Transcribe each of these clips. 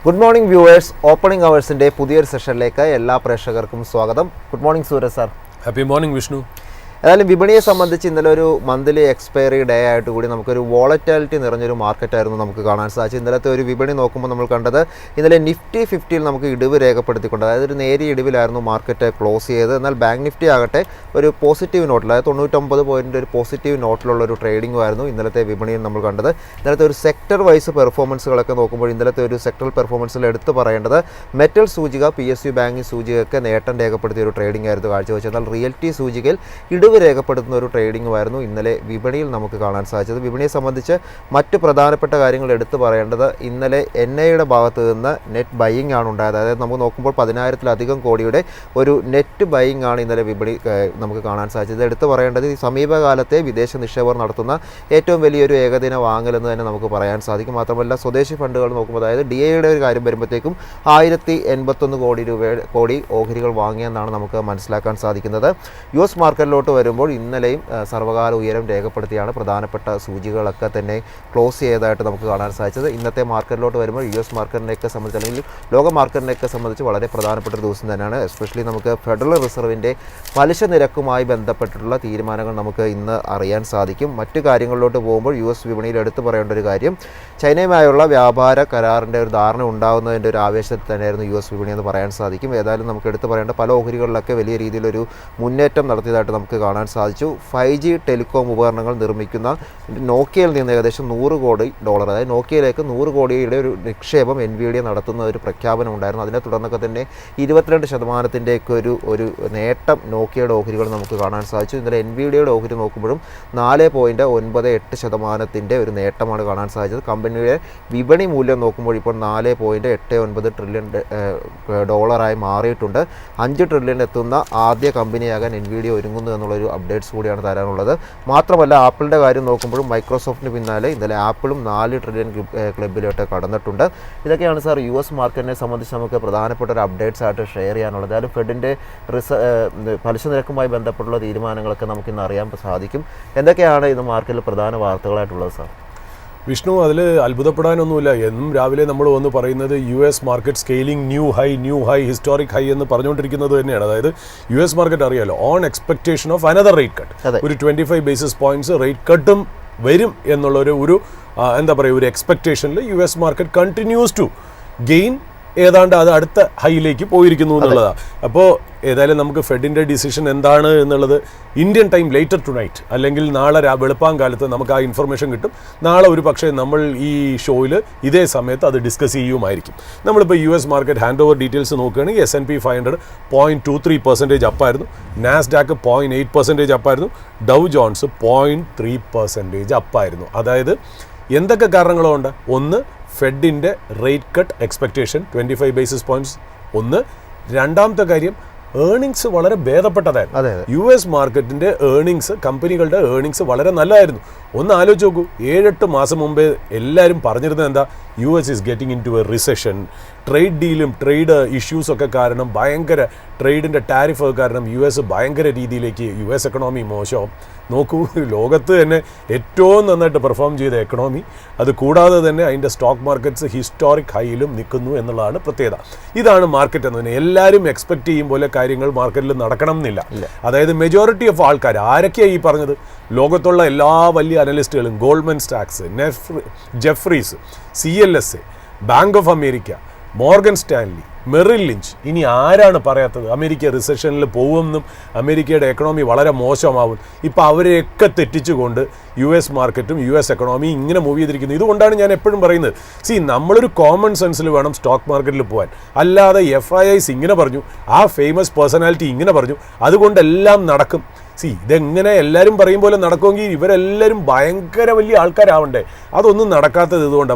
Good morning viewers, opening അവേഴ്സിൻ്റെ പുതിയൊരു സെഷനിലേക്ക് എല്ലാ പ്രേക്ഷകർക്കും സ്വാഗതം. Good morning Sooraj sir. Happy morning Vishnu. ഏതായാലും വിപണിയെ സംബന്ധിച്ച് ഇന്നലെ ഒരു മന്ത്ലി എക്സ്പയറി ഡേ ആയിട്ട് കൂടി നമുക്കൊരു വോളറ്റാലിറ്റി നിറഞ്ഞൊരു മാർക്കറ്റായിരുന്നു നമുക്ക് കാണാൻ സാധിച്ചത്. ഇന്നലത്തെ ഒരു വിപണി നോക്കുമ്പോൾ നമ്മൾ കണ്ടത് ഇന്നലെ നിഫ്റ്റി 50-ൽ നമുക്ക് ഇടിവ് രേഖപ്പെടുത്തിക്കൊണ്ട്, അതായത് ഒരു നേരിയ ഇടിവിലായിരുന്നു മാർക്കറ്റ് ക്ലോസ് ചെയ്തത്. എന്നാൽ ബാങ്ക് നിഫ്റ്റി ആകട്ടെ ഒരു പോസിറ്റീവ് നോട്ടിൽ, അതായത് 99 പോയിൻ്റ് ഒരു പോസിറ്റീവ് നോട്ടിലുള്ള ഒരു ട്രേഡിംഗ് ആയിരുന്നു ഇന്നലത്തെ വിപണിയിൽ നമ്മൾ കണ്ടത്. ഇന്നലത്തെ ഒരു സെക്ടർ വൈസ് പെർഫോമൻസുകളൊക്കെ നോക്കുമ്പോൾ ഇന്നലത്തെ ഒരു സെക്ടറൽ പെർഫോമൻസിൽ എടുത്തു പറയേണ്ടത് മെറ്റൽ സൂചിക, PSU ബാങ്കിങ് സൂചികയൊക്കെ നേട്ടം രേഖപ്പെടുത്തിയ ഒരു ട്രേഡിംഗ് ആയിരുന്നു കാഴ്ചവെച്ചത്. എന്നാൽ റിയൽറ്റി സൂചികയിൽ ഇടിവ് രേഖപ്പെടുത്തുന്ന ഒരു ട്രേഡിംഗുമായിരുന്നു ഇന്നലെ വിപണിയിൽ നമുക്ക് കാണാൻ സാധിച്ചത്. വിപണിയെ സംബന്ധിച്ച് മറ്റ് പ്രധാനപ്പെട്ട കാര്യങ്ങൾ എടുത്തു പറയേണ്ടത്, ഇന്നലെ NIയുടെ ഭാഗത്ത് നിന്ന് നെറ്റ് ബൈയിങ് ആണ് ഉണ്ടായത്. അതായത് നമുക്ക് നോക്കുമ്പോൾ 10,000-ലധികം കോടിയുടെ ഒരു നെറ്റ് ബൈയിങ് ആണ് ഇന്നലെ വിപണി നമുക്ക് കാണാൻ സാധിച്ചത്. എടുത്തു പറയേണ്ടത് ഈ സമീപകാലത്തെ വിദേശ നിക്ഷേപകർ നടത്തുന്ന ഏറ്റവും വലിയൊരു ഏകദിന വാങ്ങലെന്ന് തന്നെ നമുക്ക് പറയാൻ സാധിക്കും. മാത്രമല്ല സ്വദേശി ഫണ്ടുകൾ നോക്കുമ്പോൾ, അതായത് DIയുടെ ഒരു കാര്യം വരുമ്പോഴത്തേക്കും 1081 കോടി ഓഹരികൾ വാങ്ങിയെന്നാണ് നമുക്ക് മനസ്സിലാക്കാൻ സാധിക്കുന്നത്. US മാർക്കറ്റിലോട്ട് വരുമ്പോൾ ഇന്നലെയും സർവ്വകാല ഉയരം രേഖപ്പെടുത്തിയാണ് പ്രധാനപ്പെട്ട സൂചികകളൊക്കെ തന്നെ ക്ലോസ് ചെയ്തതായിട്ട് നമുക്ക് കാണാൻ സാധിച്ചത്. ഇന്നത്തെ മാർക്കറ്റിലോട്ട് വരുമ്പോൾ US മാർക്കറ്റിനെയൊക്കെ സംബന്ധിച്ച്, അല്ലെങ്കിൽ ലോക മാർക്കറ്റിനെയൊക്കെ സംബന്ധിച്ച് വളരെ പ്രധാനപ്പെട്ട ഒരു ദിവസം തന്നെയാണ്. എസ്പെഷ്യലി നമുക്ക് ഫെഡറൽ റിസർവിൻ്റെ പലിശ നിരക്കുമായി ബന്ധപ്പെട്ടിട്ടുള്ള തീരുമാനങ്ങൾ നമുക്ക് ഇന്ന് അറിയാൻ സാധിക്കും. മറ്റു കാര്യങ്ങളിലോട്ട് പോകുമ്പോൾ US വിപണിയിൽ എടുത്തു പറയേണ്ട ഒരു കാര്യം, ചൈനയുമായുള്ള വ്യാപാര കരാറിൻ്റെ ഒരു ധാരണ ഉണ്ടാകുന്നതിൻ്റെ ഒരു ആവേശത്തിൽ തന്നെയായിരുന്നു US വിപണി എന്ന് പറയാൻ സാധിക്കും. ഏതായാലും നമുക്ക് എടുത്തു പറയേണ്ട പല ഓഹരികളിലൊക്കെ വലിയ രീതിയിലൊരു മുന്നേറ്റം നടത്തിയതായിട്ട് നമുക്ക് കാണാൻ സാധിച്ചു. 5G ടെലികോം ഉപകരണങ്ങൾ നിർമ്മിക്കുന്ന നോക്കിയയിൽ നിന്ന് ഏകദേശം $100 കോടി, അതായത് നോക്കിയയിലേക്ക് 100 കോടിയുടെ ഒരു നിക്ഷേപം NVIDIA നടത്തുന്ന ഒരു പ്രഖ്യാപനം ഉണ്ടായിരുന്നു. അതിനെ തുടർന്നൊക്കെ തന്നെ 22% ഒരു നേട്ടം നോക്കിയയുടെ ഓഹരികൾ നമുക്ക് കാണാൻ സാധിച്ചു. ഇന്നലെ NVIDIAയുടെ ഓഹരി നോക്കുമ്പോഴും 4.98% ഒരു നേട്ടമാണ് കാണാൻ സാധിച്ചത്. കമ്പനിയുടെ വിപണി മൂല്യം നോക്കുമ്പോൾ ഇപ്പോൾ $4.89 ട്രില്യൺ മാറിയിട്ടുണ്ട്. 5 ട്രില്യൺ എത്തുന്ന ആദ്യ കമ്പനിയാകാൻ NVIDIA ഒരുങ്ങുന്നു എന്നുള്ളൊരു അപ്ഡേറ്റ്സ് കൂടിയാണ് തരാനുള്ളത്. മാത്രമല്ല ആപ്പിളിൻ്റെ കാര്യം നോക്കുമ്പോഴും മൈക്രോസോഫ്റ്റിന് പിന്നാലെ ഇന്നലെ ആപ്പിളും 4 ട്രില്യൺ ക്ലബിലോട്ട് കടന്നിട്ടുണ്ട്. ഇതൊക്കെയാണ് സാർ US മാർക്കറ്റിനെ സംബന്ധിച്ച് നമുക്ക് പ്രധാനപ്പെട്ട ഒരു അപ്ഡേറ്റ്സ് ആയിട്ട് ഷെയർ ചെയ്യാനുള്ളത്. അതായത് ഫെഡിൻ്റെ പലിശ നിരക്കുമായി ബന്ധപ്പെട്ടുള്ള തീരുമാനങ്ങളൊക്കെ നമുക്കിന്ന് അറിയാൻ സാധിക്കും. എന്തൊക്കെയാണ് ഇന്ന് മാർക്കറ്റിൽ പ്രധാന വാർത്തകളായിട്ടുള്ളത് സാർ? വിഷ്ണു, അതിൽ അത്ഭുതപ്പെടാനൊന്നുമില്ല. എന്നും രാവിലെ നമ്മൾ വന്ന് പറയുന്നത് US market scaling new high historic high എന്ന് പറഞ്ഞുകൊണ്ടിരിക്കുന്നത് തന്നെയാണ്. അതായത് US മാർക്കറ്റ് അറിയാലോ, on expectation of another rate cut, ഒരു 25 ബേസിസ് പോയിന്റ്സ് റേറ്റ് കട്ടും വരും എന്നുള്ളൊരു എന്താ പറയുക, ഒരു എക്സ്പെക്ടേഷനിൽ US market continues to gain ഏതാണ്ട് അത് അടുത്ത ഹൈയിലേക്ക് പോയിരിക്കുന്നു എന്നുള്ളതാണ്. അപ്പോൾ ഏതായാലും നമുക്ക് ഫെഡിൻ്റെ ഡിസിഷൻ എന്താണ് എന്നുള്ളത് Indian time later tonight, അല്ലെങ്കിൽ നാളെ വെളുപ്പാങ്കാലത്ത് നമുക്ക് ആ ഇൻഫർമേഷൻ കിട്ടും. നാളെ ഒരു പക്ഷേ നമ്മൾ ഈ ഷോയിൽ ഇതേ സമയത്ത് അത് ഡിസ്കസ് ചെയ്യുമായിരിക്കും. നമ്മളിപ്പോൾ US market hand over details നോക്കുകയാണെങ്കിൽ S&P 500 0.23% അപ്പായിരുന്നു, നാസ്ഡാക്ക് 0.8% അപ്പായിരുന്നു, ഡൗ ജോൺസ് 0.3% അപ്പായിരുന്നു. അതായത് എന്തൊക്കെ കാരണങ്ങളുണ്ട്? ഒന്ന്, ഫെഡിൻ്റെ rate cut expectation 25 basis points. രണ്ടാമത്തെ കാര്യം, ഏർണിങ്സ് വളരെ ഭേദപ്പെട്ടതായിരുന്നു. US മാർക്കറ്റിൻ്റെ കമ്പനികളുടെ ഏർണിങ്സ് വളരെ നല്ലതായിരുന്നു. ഒന്ന് ആലോചിച്ച് നോക്കൂ, 7-8 മാസം മുമ്പേ എല്ലാവരും പറഞ്ഞിരുന്നത് എന്താ? US is getting into a recession. Trade ഇഷ്യൂസൊക്കെ കാരണം, ഭയങ്കര ട്രേഡിൻ്റെ ടാരിഫ് കാരണം US ഭയങ്കര രീതിയിലേക്ക്, US എക്കണോമി മോശം. നോക്കൂ, ലോകത്ത് തന്നെ ഏറ്റവും നന്നായിട്ട് പെർഫോം ചെയ്ത എക്കണോമി, അത് കൂടാതെ തന്നെ അതിൻ്റെ സ്റ്റോക്ക് മാർക്കറ്റ്സ് ഹിസ്റ്റോറിക് ഹൈയിലും നിൽക്കുന്നു എന്നുള്ളതാണ് പ്രത്യേകത. ഇതാണ് മാർക്കറ്റ് എന്ന് പറഞ്ഞാൽ. എല്ലാവരും എക്സ്പെക്ട് ചെയ്യും പോലെ കാര്യങ്ങൾ മാർക്കറ്റിൽ നടക്കണം എന്നില്ല. അതായത് മെജോറിറ്റി ഓഫ് ആൾക്കാർ ആരൊക്കെയാണ് ഈ പറഞ്ഞത്? ലോകത്തുള്ള എല്ലാ വലിയ അനലിസ്റ്റുകളും, ഗോൾഡ്മാൻ സാക്സ്, Jefferies, CLSA, Bank of America, Morgan Stanley, Merrill Lynch, ഇനി ആരാണ് പറയാത്തത് അമേരിക്ക റിസഷനിൽ പോകുമെന്നും അമേരിക്കയുടെ എക്കണോമി വളരെ മോശമാവും? ഇപ്പോൾ അവരെയൊക്കെ തെറ്റിച്ചുകൊണ്ട് US മാർക്കറ്റും US എക്കണോമി ഇങ്ങനെ മൂവ് ചെയ്തിരിക്കുന്നു. ഇതുകൊണ്ടാണ് ഞാൻ എപ്പോഴും പറയുന്നത്, നമ്മളൊരു കോമൺ സെൻസിൽ വേണം സ്റ്റോക്ക് മാർക്കറ്റിൽ പോകാൻ. അല്ലാതെ FIIs ഇങ്ങനെ പറഞ്ഞു, ആ ഫേമസ് പേഴ്സണാലിറ്റി ഇങ്ങനെ പറഞ്ഞു, അതുകൊണ്ടെല്ലാം നടക്കും. ഇതെങ്ങനെ എല്ലാവരും പറയും പോലെ നടക്കുമെങ്കിൽ ഇവരെല്ലാവരും ഭയങ്കര വലിയ ആൾക്കാരാവണ്ടേ? അതൊന്നും നടക്കാത്തത് ഇതുകൊണ്ട്.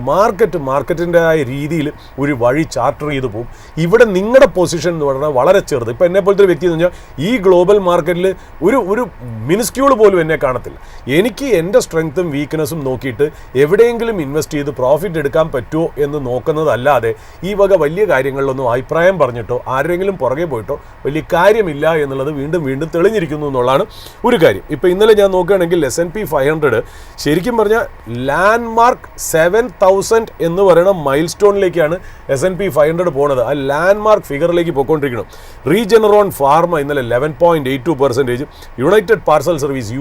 മാർക്കറ്റിൻ്റെതായ രീതിയിൽ ഒരു വഴി ചാർട്ടർ ചെയ്ത് പോകും. ഇവിടെ നിങ്ങളുടെ പൊസിഷൻ എന്ന് പറഞ്ഞാൽ വളരെ ചെറുത്. ഇപ്പോൾ എന്നെ പോലത്തെ ഒരു വ്യക്തി എന്ന് പറഞ്ഞാൽ ഈ ഗ്ലോബൽ മാർക്കറ്റിൽ ഒരു മിനിസ്ക്യൂൾ പോലും എന്നെ കാണത്തില്ല. എനിക്ക് എൻ്റെ സ്ട്രെങ്ത്തും വീക്ക്നെസ്സും നോക്കിയിട്ട് എവിടെയെങ്കിലും ഇൻവെസ്റ്റ് ചെയ്ത് പ്രോഫിറ്റ് എടുക്കാൻ പറ്റുമോ എന്ന് നോക്കുന്നതല്ലാതെ ഈ വക വലിയ കാര്യങ്ങളിലൊന്നും അഭിപ്രായം പറഞ്ഞിട്ടോ ആരെങ്കിലും പുറകെ പോയിട്ടോ വലിയ കാര്യമില്ല എന്നുള്ളത് വീണ്ടും തെളിഞ്ഞിരിക്കുന്നു എന്നുള്ളതാണ് ഒരു കാര്യം. ഇപ്പോൾ ഇന്നലെ ഞാൻ നോക്കുകയാണെങ്കിൽ S&P 500 ശരിക്കും പറഞ്ഞാൽ ലാൻഡ്മാർക്ക് 7000 എന്ന് പറയുന്ന മൈൽ സ്റ്റോണിലേക്കാണ് S&P 500 പോകുന്നത്. ആ ലാൻഡ്മാർക്ക് ഫിഗറിലേക്ക് പോയിക്കൊണ്ടിരിക്കണം. റീജനറോൺ ഫാർമ ഇന്നലെ 11.82%, United Parcel Service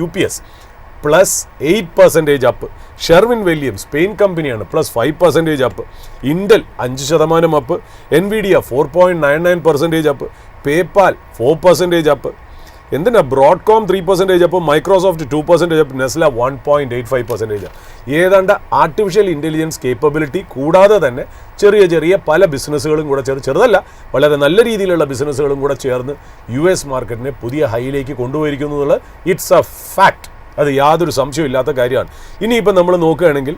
UPS +8% up, Sherwin Williams സ്പെയിൻ കമ്പനിയാണ് +5% up, Intel 5% up, NVIDIA 4.99% up, PayPal 4% up, എന്തിനാ Broadcom 3% up, Microsoft 2% up, Nestle 1.85%. ഏതാണ്ട് ആർട്ടിഫിഷ്യൽ ഇൻ്റലിജൻസ് കേപ്പബിലിറ്റി കൂടാതെ തന്നെ ചെറിയ ചെറിയ പല ബിസിനസ്സുകളും കൂടെ ചെറുതല്ല വളരെ നല്ല രീതിയിലുള്ള ബിസിനസ്സുകളും കൂടെ ചേർന്ന് US മാർക്കറ്റിനെ പുതിയ ഹൈയിലേക്ക് കൊണ്ടുപോയിരിക്കുന്നു എന്നുള്ളത് ഇറ്റ്സ് എ ഫാക്ട്. അത് യാതൊരു സംശയമില്ലാത്ത കാര്യമാണ്. ഇനിയിപ്പോൾ നമ്മൾ നോക്കുകയാണെങ്കിൽ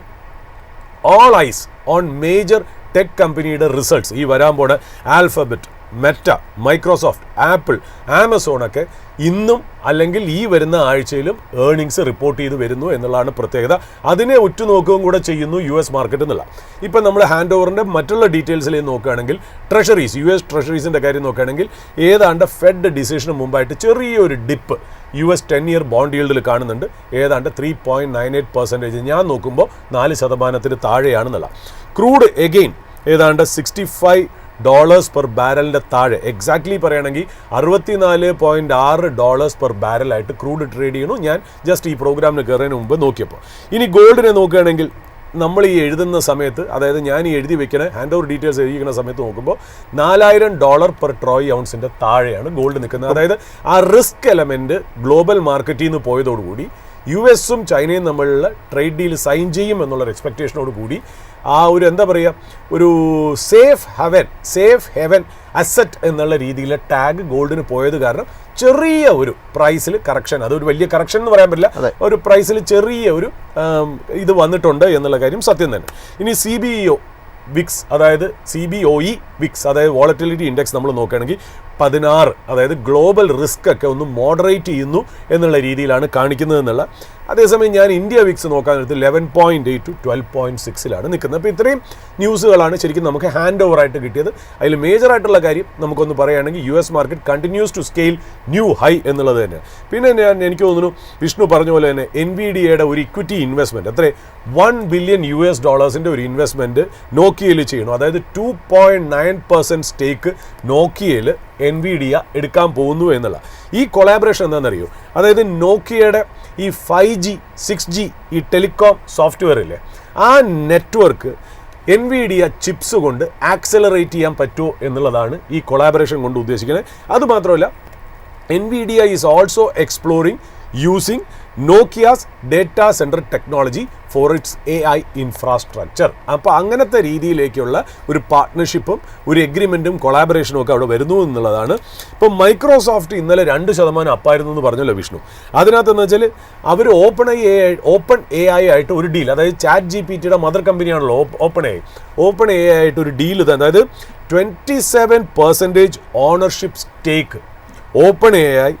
all ice on major tech കമ്പനിയുടെ റിസൾട്ട്സ് ഈ വരാൻ പോണ ആൽഫബറ്റ്, മെറ്റ, മൈക്രോസോഫ്റ്റ്, ആപ്പിൾ, ആമസോണൊക്കെ ഇന്നും അല്ലെങ്കിൽ ഈ വരുന്ന ആഴ്ചയിലും ഏർണിങ്സ് റിപ്പോർട്ട് ചെയ്ത് വരുന്നു എന്നുള്ളതാണ് പ്രത്യേകത. അതിനെ ഉറ്റുനോക്കുകയും കൂടെ ചെയ്യുന്നു US മാർക്കറ്റ് എന്നുള്ള. ഇപ്പം നമ്മൾ ഹാൻഡ് ഓവറിൻ്റെ മറ്റുള്ള ഡീറ്റെയിൽസിലേക്ക് നോക്കുകയാണെങ്കിൽ ട്രഷറീസ്, US ട്രഷറീസിൻ്റെ കാര്യം നോക്കുകയാണെങ്കിൽ ഏതാണ്ട് ഫെഡ് ഡിസിഷന് മുമ്പായിട്ട് ചെറിയൊരു ഡിപ്പ് US 10-year ബോണ്ട് ഈൽഡിൽ കാണുന്നുണ്ട്. ഏതാണ്ട് 3.98%. ഞാൻ നോക്കുമ്പോൾ 4% താഴെയാണെന്നുള്ള. ക്രൂഡ് എഗെയിൻ ഏതാണ്ട് $65 പെർ ബാരലിൻ്റെ താഴെ, എക്സാക്ട്ലി പറയുകയാണെങ്കിൽ $64.6 പെർ ബാരലായിട്ട് ക്രൂഡ് ട്രേഡ് ചെയ്യണു. ഞാൻ ജസ്റ്റ് ഈ പ്രോഗ്രാമിന് കയറുന്നതിന് മുമ്പ് നോക്കിയപ്പോൾ. ഇനി ഗോൾഡിനെ നോക്കുകയാണെങ്കിൽ നമ്മൾ ഈ എഴുതുന്ന സമയത്ത്, അതായത് ഞാൻ ഈ എഴുതി വെക്കുന്ന ഹാൻഡ് ഓവർ ഡീറ്റെയിൽസ് എഴുതിക്കുന്ന സമയത്ത് നോക്കുമ്പോൾ $4000 പെർ ട്രോയ് ഔൺസിൻ്റെ താഴെയാണ് ഗോൾഡ് നിൽക്കുന്നത്. അതായത് ആ റിസ്ക് എലമെൻറ്റ് ഗ്ലോബൽ മാർക്കറ്റിൽ നിന്ന് പോയതോടുകൂടി US-ഉം ചൈനയും തമ്മിലുള്ള ട്രേഡ് ഡീൽ സൈൻ ചെയ്യും എന്നുള്ളൊരു എക്സ്പെക്റ്റേഷനോട് കൂടി ആ ഒരു എന്താ പറയുക ഒരു സേഫ് ഹെവൻ അസറ്റ് എന്നുള്ള രീതിയിലെ ടാഗ് ഗോൾഡിന് പോയത് കാരണം ചെറിയ ഒരു പ്രൈസിൽ കറക്ഷൻ, അതൊരു വലിയ കറക്ഷൻ എന്ന് പറയാൻ പറ്റില്ല, ഒരു പ്രൈസിൽ ചെറിയ ഒരു ഇത് വന്നിട്ടുണ്ട് എന്നുള്ള കാര്യം സത്യം തന്നെ. ഇനി CBOE വിക്സ്, അതായത് CBOE വിക്സ്, അതായത് വോളറ്റിലിറ്റി ഇൻഡെക്സ് നമ്മൾ നോക്കുകയാണെങ്കിൽ 16, അതായത് ഗ്ലോബൽ റിസ്ക് ഒക്കെ ഒന്ന് മോഡറേറ്റ് ചെയ്യുന്നു എന്നുള്ള രീതിയിലാണ് കാണിക്കുന്നത് എന്നുള്ള. അതേസമയം ഞാൻ ഇന്ത്യ വിക്സ് നോക്കാൻ നേരത്ത് 11.8 to 12.6 നിൽക്കുന്നത്. അപ്പോൾ ഇത്രയും ന്യൂസുകളാണ് ശരിക്കും നമുക്ക് ഹാൻഡ് ഓവർ ആയിട്ട് കിട്ടിയത്. അതിൽ മേജറായിട്ടുള്ള കാര്യം നമുക്കൊന്ന് പറയുകയാണെങ്കിൽ US market continues to scale new high എന്നുള്ളത് തന്നെയാണ്. പിന്നെ എനിക്ക് തോന്നുന്നു വിഷ്ണു പറഞ്ഞ പോലെ തന്നെ NVIDIAയുടെ ഒരു ഇക്വിറ്റി ഇൻവെസ്റ്റ്മെൻറ്റ് എത്ര $1 ബില്യൺ ഒരു ഇൻവെസ്റ്റ്മെൻറ്റ് നോക്കിയയിൽ ചെയ്യണം. അതായത് 2.9% സ്റ്റേക്ക് നോക്കിയയിൽ NVIDIA എടുക്കാൻ പോകുന്നു എന്നുള്ള ഈ കൊളാബറേഷൻ എന്താണെന്നറിയോ? അതായത് നോക്കിയയുടെ ഈ 5G 6G ഈ ടെലികോം സോഫ്റ്റ്വെയർ ഇല്ലേ, ആ നെറ്റ്വർക്ക് NVIDIA ചിപ്സ് കൊണ്ട് ആക്സലറേറ്റ് ചെയ്യാൻ പറ്റുമോ എന്നുള്ളതാണ് ഈ കൊളാബറേഷൻ കൊണ്ട് ഉദ്ദേശിക്കുന്നത്. അതുമാത്രമല്ല NVIDIA is also exploring using Nokia's data centre technology for its AI infrastructure. അപ്പോൾ അങ്ങനത്തെ രീതിയിലേക്കുള്ള ഒരു പാർട്ട്ണർഷിപ്പും ഒരു എഗ്രിമെൻറ്റും കൊളാബറേഷനും ഒക്കെ അവിടെ വരുന്നു എന്നുള്ളതാണ്. ഇപ്പോൾ മൈക്രോസോഫ്റ്റ് ഇന്നലെ 2% അപ്പായിരുന്നു എന്ന് പറഞ്ഞല്ലോ വിഷ്ണു. അതിനകത്തെന്ന് വെച്ചാൽ അവർ ഓപ്പൺ AI ആയിട്ട് ഒരു ഡീൽ, അതായത് ChatGPTയുടെ മദർ കമ്പനിയാണല്ലോ ഓപ്പൺ AI ആയിട്ട് ഒരു ഡീൽ, അതായത് 27% ഓണർഷിപ്പ് സ്റ്റേക്ക് ഓപ്പൺ AI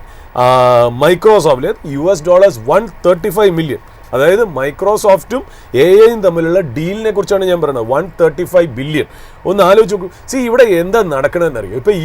മൈക്രോസോഫ്റ്റിൽ $135 മില്യൺ. അതായത് മൈക്രോസോഫ്റ്റും AIയും തമ്മിലുള്ള ഡീലിനെ കുറിച്ചാണ് ഞാൻ പറയുന്നത്. 135 ബില്യൺ. ഒന്ന് ആലോചിച്ച് നോക്കൂ. ഇവിടെ എന്താ നടക്കണമെന്ന് അറിയോ? ഇപ്പോൾ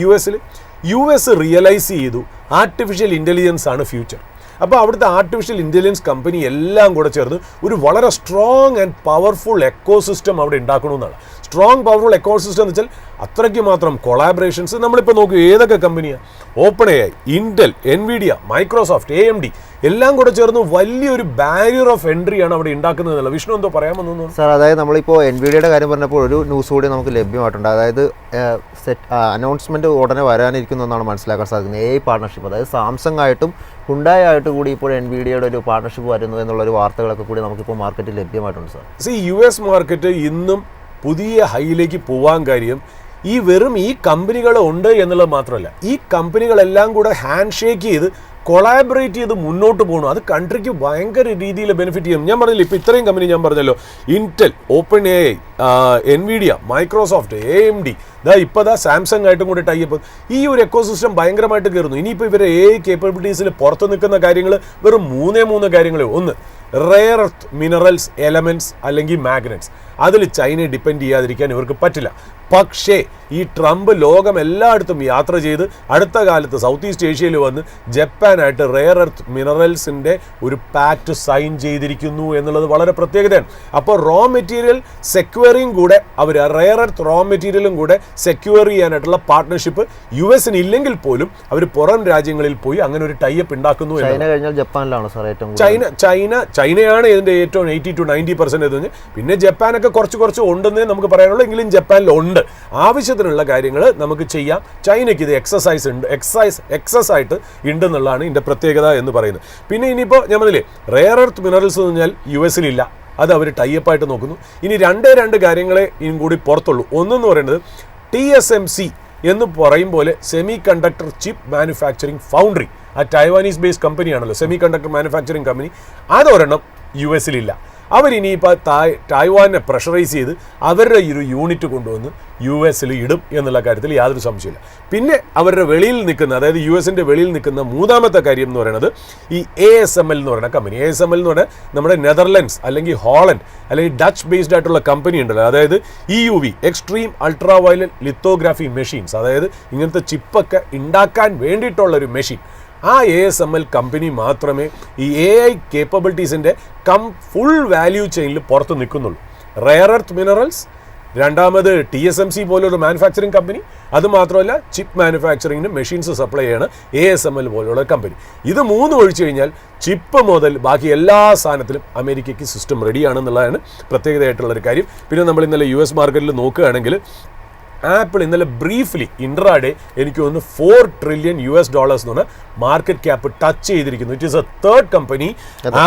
US റിയലൈസ് ചെയ്തു ആർട്ടിഫിഷ്യൽ ഇൻ്റലിജൻസ് ആണ് ഫ്യൂച്ചർ. അപ്പോൾ അവിടുത്തെ ആർട്ടിഫിഷ്യൽ ഇൻ്റലിജൻസ് കമ്പനി എല്ലാം കൂടെ ചേർന്ന് ഒരു വളരെ സ്ട്രോങ് ആൻഡ് പവർഫുൾ എക്കോസിസ്റ്റം അവിടെ ഉണ്ടാക്കണമെന്നാണ്. സ്ട്രോങ് പവർഫുൾ എക്കോസിസ്റ്റം എന്ന് വെച്ചാൽ അത്രയ്ക്ക് മാത്രം കൊളാബറേഷൻസ്. നമ്മളിപ്പോൾ നോക്കൂ ഏതൊക്കെ കമ്പനിയാണ്, open AI, Intel, NVIDIA, Microsoft, AMD എല്ലാം കൂടെ ചേർന്ന് വലിയൊരു ബാരിയർ ഓഫ് എൻട്രിയാണ് അവിടെ ഉണ്ടാക്കുന്നതല്ല. വിഷ്ണു എന്തോ പറയാമെന്നു സാർ? അതായത് നമ്മളിപ്പോൾ NVIDIAയുടെ കാര്യം പറഞ്ഞപ്പോൾ ഒരു ന്യൂസ് കൂടി നമുക്ക് ലഭ്യമായിട്ടുണ്ട്. അതായത് അനൗൺസ്മെൻറ്റ് ഉടനെ വരാനിരിക്കുന്നു എന്നാണ് മനസ്സിലാക്കാൻ സാധിക്കുന്നത്. AI പാർട്ണർഷിപ്പ്, അതായത് സാംസങ് ആയിട്ടും ഹുണ്ടായി ആയിട്ട് കൂടി ഇപ്പോൾ NVIDIAയുടെ ഒരു പാർട്ണർഷിപ്പ് വരുന്നു എന്നുള്ളൊരു വാർത്തകളൊക്കെ കൂടി നമുക്കിപ്പോൾ മാർക്കറ്റിൽ ലഭ്യമായിട്ടുണ്ട് സാർ. US മാർക്കറ്റ് ഇന്നും പുതിയ ഹൈയിലേക്ക് പോകാൻ കാര്യം ഈ കമ്പനികൾ ഉണ്ട് എന്നുള്ളത് മാത്രമല്ല, ഈ കമ്പനികളെല്ലാം കൂടെ ഹാൻഡ് ഷേക്ക് ചെയ്ത് കൊളാബറേറ്റ് ചെയ്ത് മുന്നോട്ട് പോകണം. അത് കൺട്രിക്ക് ഭയങ്കര രീതിയിൽ ബെനിഫിറ്റ് ചെയ്യും. ഞാൻ പറഞ്ഞില്ല, ഇപ്പോൾ ഇത്രയും കമ്പനി ഞാൻ പറഞ്ഞല്ലോ, Intel, open AI, NVIDIA, Microsoft, AMD, ഇപ്പോൾ സാംസങ് ആയിട്ടും കൂടി ടൈപ്പ്, ഈ ഒരു എക്കോസിസ്റ്റം ഭയങ്കരമായിട്ട് കയറുന്നു. ഇനിയിപ്പോൾ ഇവരെ AI കേപ്പബിലിറ്റീസിൽ പുറത്ത് നിൽക്കുന്ന കാര്യങ്ങൾ വെറും 3 കാര്യങ്ങളേ. ഒന്ന്, റെയർ എർത്ത് മിനറൽസ്, എലമെൻറ്റ്സ് അല്ലെങ്കിൽ മാഗ്നറ്റ്സ്. അതിൽ ചൈനയെ ഡിപ്പെൻഡ് ചെയ്യാതിരിക്കാൻ ഇവർക്ക് പറ്റില്ല. പക്ഷേ ഈ ട്രംപ് ലോകം എല്ലായിടത്തും യാത്ര ചെയ്ത് അടുത്ത കാലത്ത് സൗത്ത് ഈസ്റ്റ് ഏഷ്യയിൽ വന്ന് ജപ്പാനായിട്ട് റെയർ എർത്ത് മിനറൽസിൻ്റെ ഒരു പാക്റ്റ് സൈൻ ചെയ്തിരിക്കുന്നു എന്നുള്ളത് വളരെ പ്രത്യേകതയാണ്. അപ്പോൾ റോ മെറ്റീരിയൽ സെക്യൂറിയും കൂടെ അവർ റെയർ എർത്ത് റോ മെറ്റീരിയലും കൂടെ സെക്യൂർ ചെയ്യാനായിട്ടുള്ള പാർട്ട്ണർഷിപ്പ് US-ന് ഇല്ലെങ്കിൽ പോലും അവർ പുറം രാജ്യങ്ങളിൽ പോയി അങ്ങനെ ഒരു ടൈപ്പ് ഉണ്ടാക്കുന്നു. ചൈന കഴിഞ്ഞാൽ ജപ്പാനിലാണ് സാർ ഏറ്റവും ചൈനയാണ് ഇതിൻ്റെ ഏറ്റവും 80 to 90% എന്ന്. പിന്നെ ജപ്പാനൊക്കെ കുറച്ച് ഉണ്ടെന്നേ നമുക്ക് പറയാനുള്ളൂ. എങ്കിലും ജപ്പാനിലുണ്ട് ആവശ്യത്തിനുള്ള കാര്യങ്ങൾ നമുക്ക് ചെയ്യാം. ചൈനയ്ക്ക് ഇത് എക്സസ് ആയിട്ട് ഉണ്ടെന്നുള്ളതാണ് ഇതിൻ്റെ പ്രത്യേകത എന്ന് പറയുന്നത്. പിന്നെ ഇനിയിപ്പോൾ ഞാൻ പറഞ്ഞില്ലേ റെയർ എർത്ത് മിനറൽസ് എന്ന് പറഞ്ഞാൽ US-ലില്ല, അത് അവർ ടൈപ്പായിട്ട് നോക്കുന്നു. ഇനി രണ്ട് കാര്യങ്ങളെ ഇനിയും കൂടി പുറത്തുള്ളൂ. ഒന്നെന്ന് പറയുന്നത് TSMC എന്ന് പറയും പോലെ semiconductor chip manufacturing foundry, ആ ടൈവാനീസ് ബേസ്ഡ് കമ്പനിയാണല്ലോ സെമി കണ്ടക്ടർ മാനുഫാക്ചറിങ് കമ്പനി. അതൊരെണ്ണം US-ലില്ല. അവരിനിയിപ്പോൾ തായ്വാനെ പ്രഷറൈസ് ചെയ്ത് അവരുടെ ഒരു യൂണിറ്റ് കൊണ്ടുവന്ന് US-ൽ ഇടും എന്നുള്ള കാര്യത്തിൽ യാതൊരു സംശയമില്ല. പിന്നെ അവരുടെ വെളിയിൽ നിൽക്കുന്ന, അതായത് US-ൻ്റെ വെളിയിൽ നിൽക്കുന്ന മൂന്നാമത്തെ കാര്യം എന്ന് പറയുന്നത് ഈ ASML എന്ന് പറയുന്ന കമ്പനി. ASML എന്ന് പറഞ്ഞാൽ നമ്മുടെ നെതർലൻഡ്സ് അല്ലെങ്കിൽ ഹോളണ്ട് അല്ലെങ്കിൽ ഡച്ച് ബേസ്ഡ് ആയിട്ടുള്ള കമ്പനി ഉണ്ടല്ലോ, അതായത് EUV extreme ultra violet lithography machines, അതായത് ഇങ്ങനത്തെ ചിപ്പൊക്കെ ഉണ്ടാക്കാൻ വേണ്ടിയിട്ടുള്ളൊരു മെഷീൻ. ആ ASML കമ്പനി മാത്രമേ ഈ AI കേപ്പബിലിറ്റീസിൻ്റെ ഫുൾ വാല്യൂ ചെയിനിൽ പുറത്ത് നിൽക്കുന്നുള്ളൂ. റെയർ എർത്ത് മിനറൽസ്, രണ്ടാമത് TSMC പോലൊരു മാനുഫാക്ചറിങ് കമ്പനി, അതുമാത്രമല്ല ചിപ്പ് മാനുഫാക്ചറിങ്ങിന് മെഷീൻസ് സപ്ലൈ ചെയ്യാണ് ASML പോലുള്ള കമ്പനി. ഇത് മൂന്ന് ഒഴിച്ചു കഴിഞ്ഞാൽ ചിപ്പ് മുതൽ ബാക്കി എല്ലാ സാധനത്തിലും അമേരിക്കയ്ക്ക് സിസ്റ്റം റെഡിയാണെന്നുള്ളതാണ് പ്രത്യേകതയായിട്ടുള്ളൊരു കാര്യം. പിന്നെ നമ്മൾ ഇന്നലെ US മാർക്കറ്റിൽ നോക്കുകയാണെങ്കിൽ ആപ്പിൾ ഇന്നലെ ബ്രീഫ്ലി ഇൻട്രാഡേ എനിക്ക് തോന്നുന്നു $4 trillion എന്ന് പറഞ്ഞാൽ മാർക്കറ്റ് ക്യാപ്പ് ടച്ച് ചെയ്തിരിക്കുന്നു. It is A third company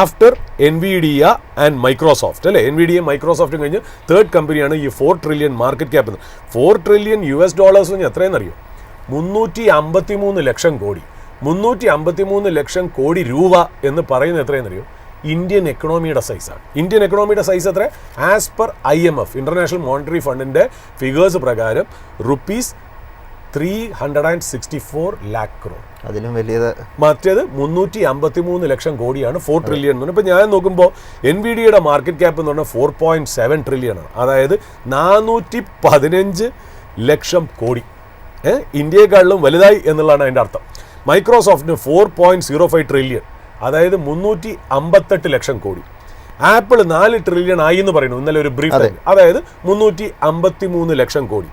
after NVIDIA and Microsoft അല്ലേ. NVIDIA മൈക്രോസോഫ്റ്റും കഴിഞ്ഞ് തേർഡ് കമ്പനിയാണ് ഈ $4 trillion മാർക്കറ്റ് ക്യാപ്പ് എന്ന്. $4 trillion എന്ന് പറഞ്ഞാൽ എത്രയെന്നറിയോ? 353 ലക്ഷം കോടി. 353 ലക്ഷം കോടി രൂപ എന്ന് പറയുന്നത് എത്രയെന്നറിയോ? ഇന്ത്യൻ എക്കണോമിയുടെ സൈസാണ്. ഇന്ത്യൻ എക്കണോമിയുടെ സൈസ് എത്ര? As per IMF International Monetary ഫണ്ടിൻ്റെ ഫിഗേഴ്സ് പ്രകാരം ₹364 lakh crore. അതിലും വലിയത് മറ്റേത് 353 ലക്ഷം കോടിയാണ്. $4 trillion എന്ന് പറഞ്ഞാൽ ഇപ്പോൾ ഞാൻ നോക്കുമ്പോൾ NVIDIAയുടെ മാർക്കറ്റ് ക്യാപ്പ് എന്ന് പറഞ്ഞാൽ $4.7 trillion ആണ്. അതായത് 415 ലക്ഷം കോടി. ഇന്ത്യയെക്കാളിലും വലുതായി എന്നുള്ളതാണ് അതിൻ്റെ അർത്ഥം. മൈക്രോസോഫ്റ്റിന് 4.05 trillion, അതായത് 358 ലക്ഷം കോടി. ആപ്പിൾ 4 trillion ആയി എന്ന് പറയുന്നു ഇന്നലെ ഒരു ബ്രീഫ്, അതായത് 353 ലക്ഷം കോടി.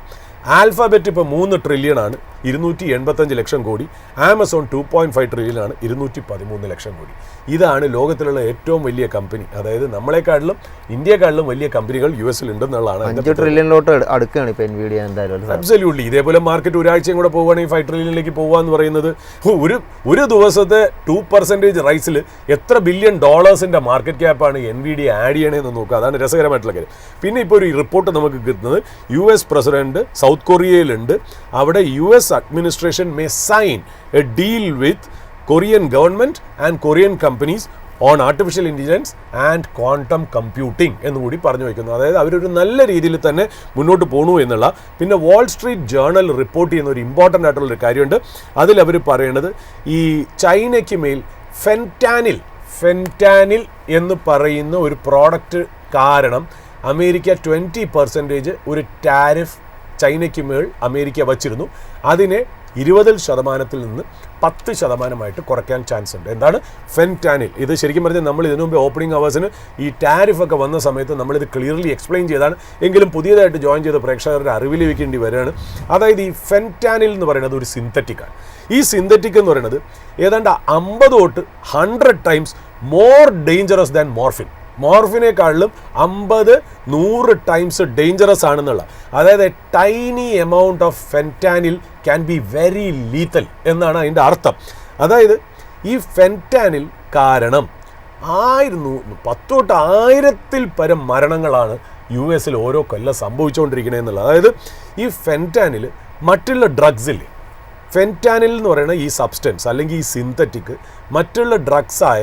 ആൽഫബറ്റ് ഇപ്പോൾ 3 trillion ആണ്, 285 ലക്ഷം കോടി. ആമസോൺ 2.5 trillion ആണ്, 213 ലക്ഷം കോടി. ഇതാണ് ലോകത്തിലുള്ള ഏറ്റവും വലിയ കമ്പനി. അതായത് നമ്മളെക്കാളിലും ഇന്ത്യയെക്കാളിലും വലിയ കമ്പനികൾ US-ൽ ഉണ്ടെന്നുള്ളതാണ്. 5 trillion അടുക്കുകയാണ് ഇപ്പോൾ NVIDIA എന്തായാലും. അബ്സല്യൂട്ട്ലി. ഇതേപോലെ മാർക്കറ്റ് ഒരാഴ്ചയും കൂടെ പോവുകയാണെങ്കിൽ 5 trillion പോകാന്ന് പറയുന്നത് ഒരു ദിവസത്തെ 2% റൈസിൽ എത്ര $1 billion മാർക്കറ്റ് ക്യാപ്പാണ് NVIDIA ആഡ് ചെയ്യണമെന്ന് നോക്കുക. അതാണ് രസകരമായിട്ടുള്ള കാര്യം. പിന്നെ ഇപ്പോൾ ഒരു റിപ്പോർട്ട് നമുക്ക് കിട്ടുന്നത് US പ്രസിഡന്റ് സൗത്ത് കൊറിയയിലുണ്ട്. അവിടെ US administration may sign a deal with Korean government and Korean companies on artificial intelligence and quantum computing എന്ന് കൂടി പറഞ്ഞു വയ്ക്കുന്നു. അതായത് അവരൊരു നല്ല രീതിയിൽ തന്നെ മുന്നോട്ട് പോകണു എന്നുള്ള. പിന്നെ വാൾ സ്ട്രീറ്റ് ജേർണൽ റിപ്പോർട്ട് ചെയ്യുന്ന ഒരു ഇമ്പോർട്ടൻ്റ് ആയിട്ടുള്ളൊരു കാര്യമുണ്ട്. അതിൽ അവർ പറയുന്നത് ഈ ചൈനയ്ക്ക് മേൽ ഫെൻറ്റാനിൽ എന്ന് പറയുന്ന ഒരു പ്രോഡക്റ്റ് കാരണം അമേരിക്ക 20% ഒരു ടാരിഫ് ചൈനയ്ക്ക് മേൽ അമേരിക്ക വച്ചിരുന്നു. അതിനെ 20% നിന്ന് 10% കുറയ്ക്കാൻ ചാൻസ് ഉണ്ട്. എന്താണ് ഫെൻറ്റാനിൽ? ഇത് ശരിക്കും പറഞ്ഞാൽ നമ്മൾ ഇതിനു മുമ്പ് ഓപ്പണിംഗ് അവേഴ്സിന് ഈ ടാരിഫൊക്കെ വന്ന സമയത്ത് നമ്മളിത് ക്ലിയർലി എക്സ്പ്ലെയിൻ ചെയ്താണ്. എങ്കിലും പുതിയതായിട്ട് ജോയിൻ ചെയ്ത പ്രേക്ഷകരുടെ അറിവിൽ വയ്ക്കേണ്ടി വരികയാണ്. അതായത് ഈ ഫെൻറ്റാനിൽ എന്ന് പറയുന്നത് ഒരു സിന്തറ്റിക്കാണ്. ഈ സിന്തറ്റിക് എന്ന് പറയുന്നത് ഏതാണ്ട് 50 തൊട്ട് 100 times മോർ ഡേഞ്ചറസ് ദാൻ മോർഫിനേക്കാളിലും 50-100 times ഡേഞ്ചറസ് ആണെന്നുള്ള. അതായത് tiny amount of fentanyl can be very lethal എന്നാണ് അതിൻ്റെ അർത്ഥം. അതായത് ഈ ഫെൻറ്റാനിൽ കാരണം 10,000 പരം മരണങ്ങളാണ് US-ൽ ഓരോ കൊല്ലം സംഭവിച്ചുകൊണ്ടിരിക്കുന്നത് എന്നുള്ളത്. അതായത് ഈ ഫെൻറ്റാനിൽ മറ്റുള്ള ഡ്രഗ്സില്ലേ, ഫെൻറ്റാനിൽ എന്ന് പറയുന്ന ഈ സബ്സ്റ്റൻസ് അല്ലെങ്കിൽ ഈ സിന്തറ്റിക് മറ്റുള്ള ഡ്രഗ്സായ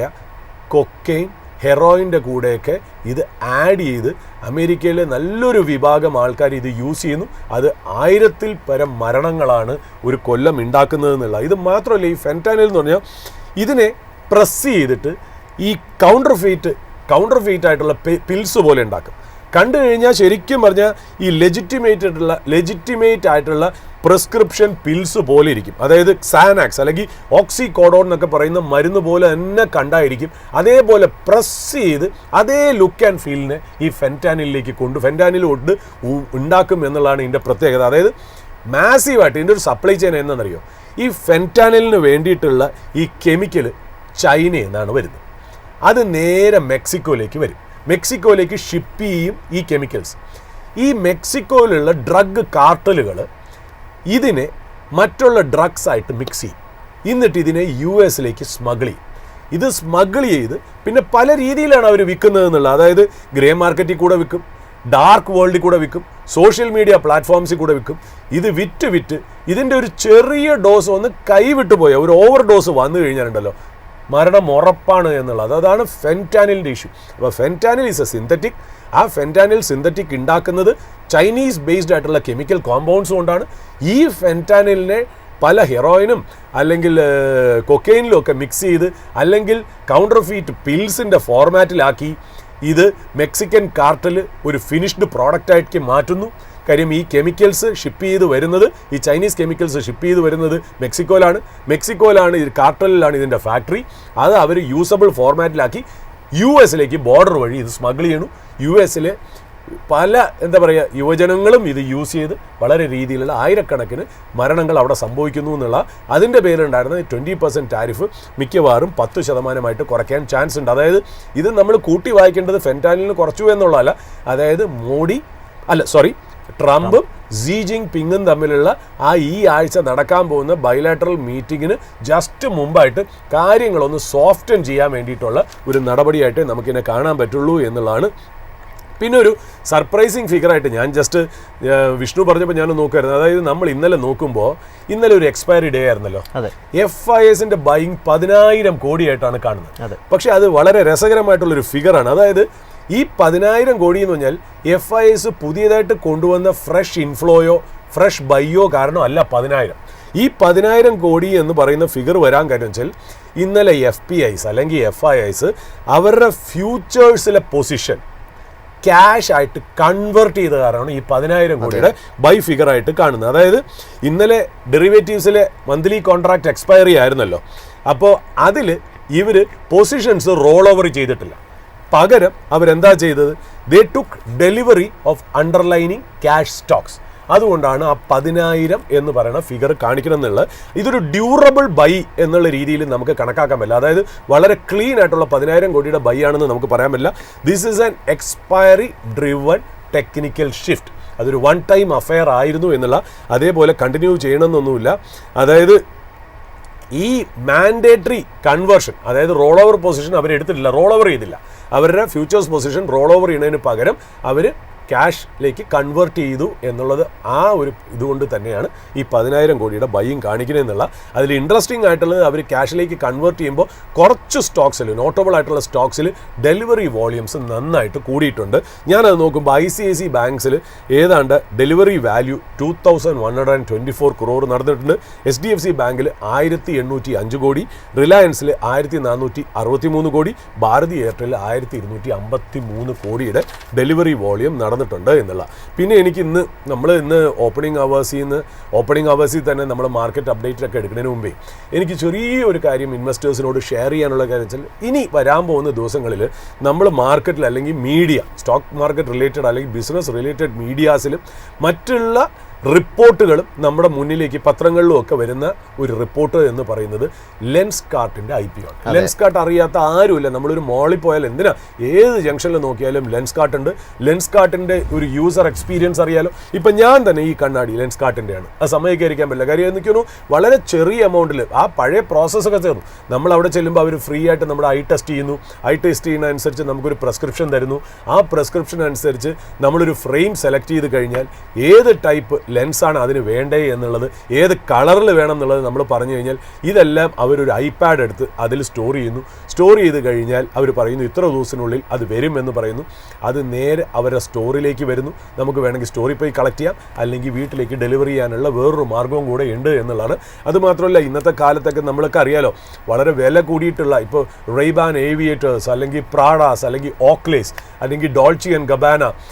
കൊക്കെയിൻ, ഹെറോയിൻ്റെ കൂടെയൊക്കെ ഇത് ആഡ് ചെയ്ത് അമേരിക്കയിലെ നല്ലൊരു വിഭാഗം ആൾക്കാർ ഇത് യൂസ് ചെയ്യുന്നു. അത് 1000 പരം മരണങ്ങളാണ് ഒരു കൊല്ലം ഉണ്ടാക്കുന്നതെന്നുള്ള. ഇത് മാത്രമല്ല, ഈ ഫെൻറ്റാനിൽ എന്ന് പറഞ്ഞാൽ ഇതിനെ പ്രസ് ചെയ്തിട്ട് ഈ കൗണ്ടർ ഫെയ്റ്റ് ആയിട്ടുള്ള പിൽസ് പോലെ ഉണ്ടാക്കും. കണ്ടു കഴിഞ്ഞാൽ ശരിക്കും പറഞ്ഞാൽ ഈ ലെജിറ്റിമേറ്റ് ആയിട്ടുള്ള പ്രിസ്ക്രിപ്ഷൻ പിൽസ് പോലെ ഇരിക്കും. അതായത് സാനാക്സ് അല്ലെങ്കിൽ ഓക്സികോഡോൺ എന്നൊക്കെ പറയുന്ന മരുന്ന് പോലെ തന്നെ കണ്ടായിരിക്കും. അതേപോലെ പ്രസ് ചെയ്ത് അതേ ലുക്ക് ആൻഡ് ഫീലിനെ ഈ ഫെൻറ്റാനിലേക്ക് ഫെൻറ്റാനിൽ കൊണ്ട് ഉണ്ടാക്കും എന്നുള്ളതാണ് ഇതിൻ്റെ പ്രത്യേകത. അതായത് മാസീവായിട്ട് ഇതിൻ്റെ ഒരു സപ്ലൈ ചെയിൻ എന്താണെന്നറിയോ, ഈ ഫെൻറ്റാനിലിന് വേണ്ടിയിട്ടുള്ള ഈ കെമിക്കൽ ചൈനയിൽ നിന്നാണ് വരുന്നത്. അത് നേരെ മെക്സിക്കോയിലേക്ക് വരും. മെക്സിക്കോയിലേക്ക് ഷിപ്പ് ചെയ്യും ഈ കെമിക്കൽസ്. ഈ മെക്സിക്കോയിലുള്ള ഡ്രഗ് കാർട്ടലുകൾ ഇതിനെ മറ്റുള്ള ഡ്രഗ്സ് ആയിട്ട് മിക്സ് ചെയ്യും. എന്നിട്ട് ഇതിനെ US സ്മഗിൾ ചെയ്യും. ഇത് സ്മഗിൾ ചെയ്ത് പിന്നെ പല രീതിയിലാണ് അവർ വിൽക്കുന്നത് എന്നുള്ളത്. അതായത് ഗ്രേ മാർക്കറ്റിൽ കൂടെ വിൽക്കും, ഡാർക്ക് വേൾഡിൽ കൂടെ വിൽക്കും, സോഷ്യൽ മീഡിയ പ്ലാറ്റ്ഫോംസിൽ കൂടെ വിൽക്കും. ഇത് വിറ്റ് ഇതിൻ്റെ ഒരു ചെറിയ ഡോസ് ഒന്ന് കൈവിട്ട് പോയ ഒരു ഓവർ ഡോസ് വന്നു കഴിഞ്ഞാലുണ്ടല്ലോ മരണം ഉറപ്പാണ് എന്നുള്ളത്. അതാണ് ഫെൻറ്റാനിലിൻ്റെ ഇഷ്യൂ. അപ്പോൾ ഫെൻറ്റാനിൽ ഈസ് എ സിന്തറ്റിക്. ആ ഫെൻറ്റാനിൽ സിന്തറ്റിക് ഉണ്ടാക്കുന്നത് ചൈനീസ് ബേസ്ഡ് ആയിട്ടുള്ള കെമിക്കൽ കോമ്പൗണ്ട്സ് കൊണ്ടാണ്. ഈ ഫെൻറ്റാനിലിനെ പല ഹെറോയിനും അല്ലെങ്കിൽ കൊക്കൈനിലും ഒക്കെ മിക്സ് ചെയ്ത് അല്ലെങ്കിൽ കൗണ്ടർഫീറ്റ് പിൽസിൻ്റെ ഫോർമാറ്റിലാക്കി ഇത് മെക്സിക്കൻ കാർട്ടൽ ഒരു ഫിനിഷ്ഡ് പ്രോഡക്റ്റായിട്ട് മാറ്റുന്നു. കാര്യം ഈ കെമിക്കൽസ് ഷിപ്പ് ചെയ്ത് വരുന്നത്, ഈ ചൈനീസ് കെമിക്കൽസ് ഷിപ്പ് ചെയ്ത് വരുന്നത് മെക്സിക്കോയിലാണ് ഈ കാർട്ടലിലാണ് ഇതിൻ്റെ ഫാക്ടറി. അത് അവർ യൂസബിൾ ഫോർമാറ്റിലാക്കി US ബോർഡർ വഴി ഇത് സ്മഗിൾ ചെയ്യണു. US പല യുവജനങ്ങളും ഇത് യൂസ് ചെയ്ത് വളരെ രീതിയിലുള്ള ആയിരക്കണക്കിന് മരണങ്ങൾ അവിടെ സംഭവിക്കുന്നു എന്നുള്ള അതിൻ്റെ പേരുണ്ടായിരുന്ന 20% ടാരിഫ് മിക്കവാറും 10% കുറയ്ക്കാൻ ചാൻസ് ഉണ്ട്. അതായത് ഇത് നമ്മൾ കൂട്ടി വായിക്കേണ്ടത് ഫെൻറ്റാനിലിന് കുറച്ചു എന്നുള്ളതല്ല. അതായത് ട്രംപും സീ ജിങ് പിങ്ങും തമ്മിലുള്ള ഈ ആഴ്ച നടക്കാൻ പോകുന്ന ബൈലാറ്ററൽ മീറ്റിങ്ങിന് ജസ്റ്റ് മുമ്പായിട്ട് കാര്യങ്ങളൊന്ന് സോഫ്റ്റൻ ചെയ്യാൻ വേണ്ടിയിട്ടുള്ള ഒരു നടപടിയായിട്ട് നമുക്കിതിനെ കാണാൻ പറ്റുള്ളൂ എന്നുള്ളതാണ്. പിന്നെ ഒരു സർപ്രൈസിങ് ഫിഗറായിട്ട് ഞാൻ ജസ്റ്റ് വിഷ്ണു പറഞ്ഞപ്പോൾ ഞാൻ നോക്കുമായിരുന്നു. അതായത് നമ്മൾ ഇന്നലെ നോക്കുമ്പോൾ ഇന്നലെ ഒരു എക്സ്പയറി ഡേ ആയിരുന്നല്ലോ. FISന്റെ ബൈങ് 10,000 കോടിയായിട്ടാണ് കാണുന്നത്. പക്ഷേ അത് വളരെ രസകരമായിട്ടുള്ളൊരു ഫിഗറാണ്. അതായത് ഈ 10,000 കോടി എന്ന് പറഞ്ഞാൽ FIS പുതിയതായിട്ട് കൊണ്ടുവന്ന ഫ്രഷ് ഇൻഫ്ലോയോ ഫ്രഷ് ബൈയോ കാരണം അല്ല 10,000. ഈ 10,000 കോടി എന്ന് പറയുന്ന ഫിഗർ വരാൻ കാര്യം വെച്ചാൽ ഇന്നലെ FPIs അല്ലെങ്കിൽ FIS അവരുടെ ഫ്യൂച്ചേഴ്സിലെ പൊസിഷൻ ക്യാഷ് ആയിട്ട് കൺവേർട്ട് ചെയ്ത കാരണമാണ് ഈ 10,000 കോടിയുടെ ബൈ ഫിഗറായിട്ട് കാണുന്നത്. അതായത് ഇന്നലെ ഡെറിവേറ്റീവ്സിലെ മന്ത്ലി കോൺട്രാക്ട് എക്സ്പയറി ആയിരുന്നല്ലോ. അപ്പോൾ അതിൽ ഇവർ പൊസിഷൻസ് റോൾ ഓവർ ചെയ്തിട്ടില്ല. പകരം അവരെന്താ ചെയ്തത്, they took delivery of underlining cash stocks. അതുകൊണ്ടാണ് ആ 10,000 എന്ന് പറയുന്ന ഫിഗർ കാണിക്കണം എന്നുള്ളത്. ഇതൊരു ഡ്യൂറബിൾ ബൈ എന്നുള്ള രീതിയിൽ നമുക്ക് കണക്കാക്കാൻ പറ്റില്ല. അതായത് വളരെ ക്ലീൻ ആയിട്ടുള്ള 10,000 കോടിയുടെ ബൈ ആണെന്ന് നമുക്ക് പറയാൻ പറ്റില്ല. This is an expiry driven technical shift. അതൊരു വൺ ടൈം അഫെയർ ആയിരുന്നു എന്നുള്ള അതേപോലെ കണ്ടിന്യൂ ചെയ്യണമെന്നൊന്നുമില്ല. അതായത് ഈ മാൻഡേറ്ററി കൺവേർഷൻ, അതായത് റോൾ ഓവർ പൊസിഷൻ അവരെടുത്തിട്ടില്ല, റോൾ ഓവർ ചെയ്തില്ല. അവരുടെ ഫ്യൂച്ചേഴ്സ് പൊസിഷൻ റോൾ ഓവർ ചെയ്യുന്നതിന് പകരം അവർ ക്യാഷിലേക്ക് കൺവേർട്ട് ചെയ്തു എന്നുള്ളത് ആ ഒരു ഇതുകൊണ്ട് തന്നെയാണ് ഈ 10,000 കോടിയുടെ ബൈയിങ് കാണിക്കുന്നത് എന്നുള്ള. അതിൽ ഇൻട്രസ്റ്റിംഗ് ആയിട്ടുള്ളത് അവർ ക്യാഷിലേക്ക് കൺവേർട്ട് ചെയ്യുമ്പോൾ കുറച്ച് സ്റ്റോക്സിൽ, നോട്ടബിൾ ആയിട്ടുള്ള സ്റ്റോക്സിൽ ഡെലിവറി വോളിയൂംസ് നന്നായിട്ട് കൂടിയിട്ടുണ്ട്. ഞാനത് നോക്കുമ്പോൾ ICICI ബാങ്ക്സിൽ ഏതാണ്ട് ഡെലിവറി വാല്യൂ 2,124 crore നടന്നിട്ടുണ്ട്. HDFC ബാങ്കിൽ 1,805 കോടി, റിലയൻസിൽ 1,463 കോടി, ഭാരതി എയർടെൽ 1,253 കോടിയുടെ ഡെലിവറി വോളിയം നടന്നിട്ടുണ്ട് എന്നുള്ള. പിന്നെ എനിക്ക് ഇന്ന് ഓപ്പണിംഗ് അവേഴ്സിൽ തന്നെ നമ്മൾ മാർക്കറ്റ് അപ്ഡേറ്റിലൊക്കെ എടുക്കുന്നതിന് മുമ്പേ എനിക്ക് ചെറിയൊരു കാര്യം ഇൻവെസ്റ്റേഴ്സിനോട് ഷെയർ ചെയ്യാനുള്ള കാര്യം വെച്ചാൽ, ഇനി വരാൻ പോകുന്ന ദിവസങ്ങളിൽ നമ്മൾ മാർക്കറ്റിൽ അല്ലെങ്കിൽ മീഡിയ, സ്റ്റോക്ക് മാർക്കറ്റ് റിലേറ്റഡ് അല്ലെങ്കിൽ ബിസിനസ് റിലേറ്റഡ് മീഡിയാസിലും മറ്റുള്ള റിപ്പോർട്ടുകളും നമ്മുടെ മുന്നിലേക്ക് പത്രങ്ങളിലും ഒക്കെ വരുന്ന ഒരു റിപ്പോർട്ട് എന്ന് പറയുന്നത് ലെൻസ്കാർട്ടിൻ്റെ IPO ആണ്. ലെൻസ്കാർട്ട് അറിയാത്ത ആരുമില്ല. നമ്മളൊരു മോളിൽ പോയാൽ എന്തിനാ ഏത് ജംഗ്ഷനിൽ നോക്കിയാലും ലെൻസ്കാർട്ട് ഉണ്ട്. ലെൻസ്കാർട്ടിൻ്റെ ഒരു യൂസർ എക്സ്പീരിയൻസ് അറിയാലോ. ഇപ്പം ഞാൻ തന്നെ ഈ കണ്ണാടി ലെൻസ്കാർട്ടിൻ്റെയാണ്. അത് സമ്മതിക്കാതിരിക്കാൻ പറ്റില്ല. കാര്യം എനിക്കൊന്നു വളരെ ചെറിയ എമൗണ്ടിൽ ആ പഴയ പ്രോസസ്സൊക്കെ ചേർന്നു. നമ്മൾ അവിടെ ചെല്ലുമ്പോൾ അവർ ഫ്രീ ആയിട്ട് നമ്മുടെ ഐ ടെസ്റ്റ് ചെയ്യുന്നു. ഐ ടെസ്റ്റ് ചെയ്യുന്നതനുസരിച്ച് നമുക്കൊരു പ്രെസ്ക്രിപ്ഷൻ തരുന്നു. ആ പ്രെസ്ക്രിപ്ഷൻ അനുസരിച്ച് നമ്മളൊരു ഫ്രെയിം സെലക്ട് ചെയ്ത് കഴിഞ്ഞാൽ ഏത് ടൈപ്പ് ലെൻസാണ് അതിന് വേണ്ടേ എന്നുള്ളത്, ഏത് കളറിൽ വേണം എന്നുള്ളത് നമ്മൾ പറഞ്ഞു കഴിഞ്ഞാൽ ഇതെല്ലാം അവരൊരു iPad എടുത്ത് അതിൽ സ്റ്റോർ ചെയ്യുന്നു. സ്റ്റോർ ചെയ്ത് കഴിഞ്ഞാൽ അവർ പറയുന്നു ഇത്ര ദിവസത്തിനുള്ളിൽ അത് വരും എന്ന് പറയുന്നു. അത് നേരെ അവരുടെ സ്റ്റോറിലേക്ക് വരുന്നു. നമുക്ക് വേണമെങ്കിൽ സ്റ്റോറിൽ പോയി കളക്ട് ചെയ്യാം, അല്ലെങ്കിൽ വീട്ടിലേക്ക് ഡെലിവറി ചെയ്യാനുള്ള വേറൊരു മാർഗവും കൂടെ ഉണ്ട് എന്നുള്ളതാണ്. അതുമാത്രമല്ല, ഇന്നത്തെ കാലത്തൊക്കെ നമ്മളൊക്കെ അറിയാലോ വളരെ വില കൂടിയിട്ടുള്ള ഇപ്പോൾ റെയ്ബാൻ ഏവിയേറ്റേഴ്സ് അല്ലെങ്കിൽ പ്രാഡാസ് അല്ലെങ്കിൽ ഓക്ലേസ് അല്ലെങ്കിൽ ഡോൾച്ചി ആൻഡ് ഗബാന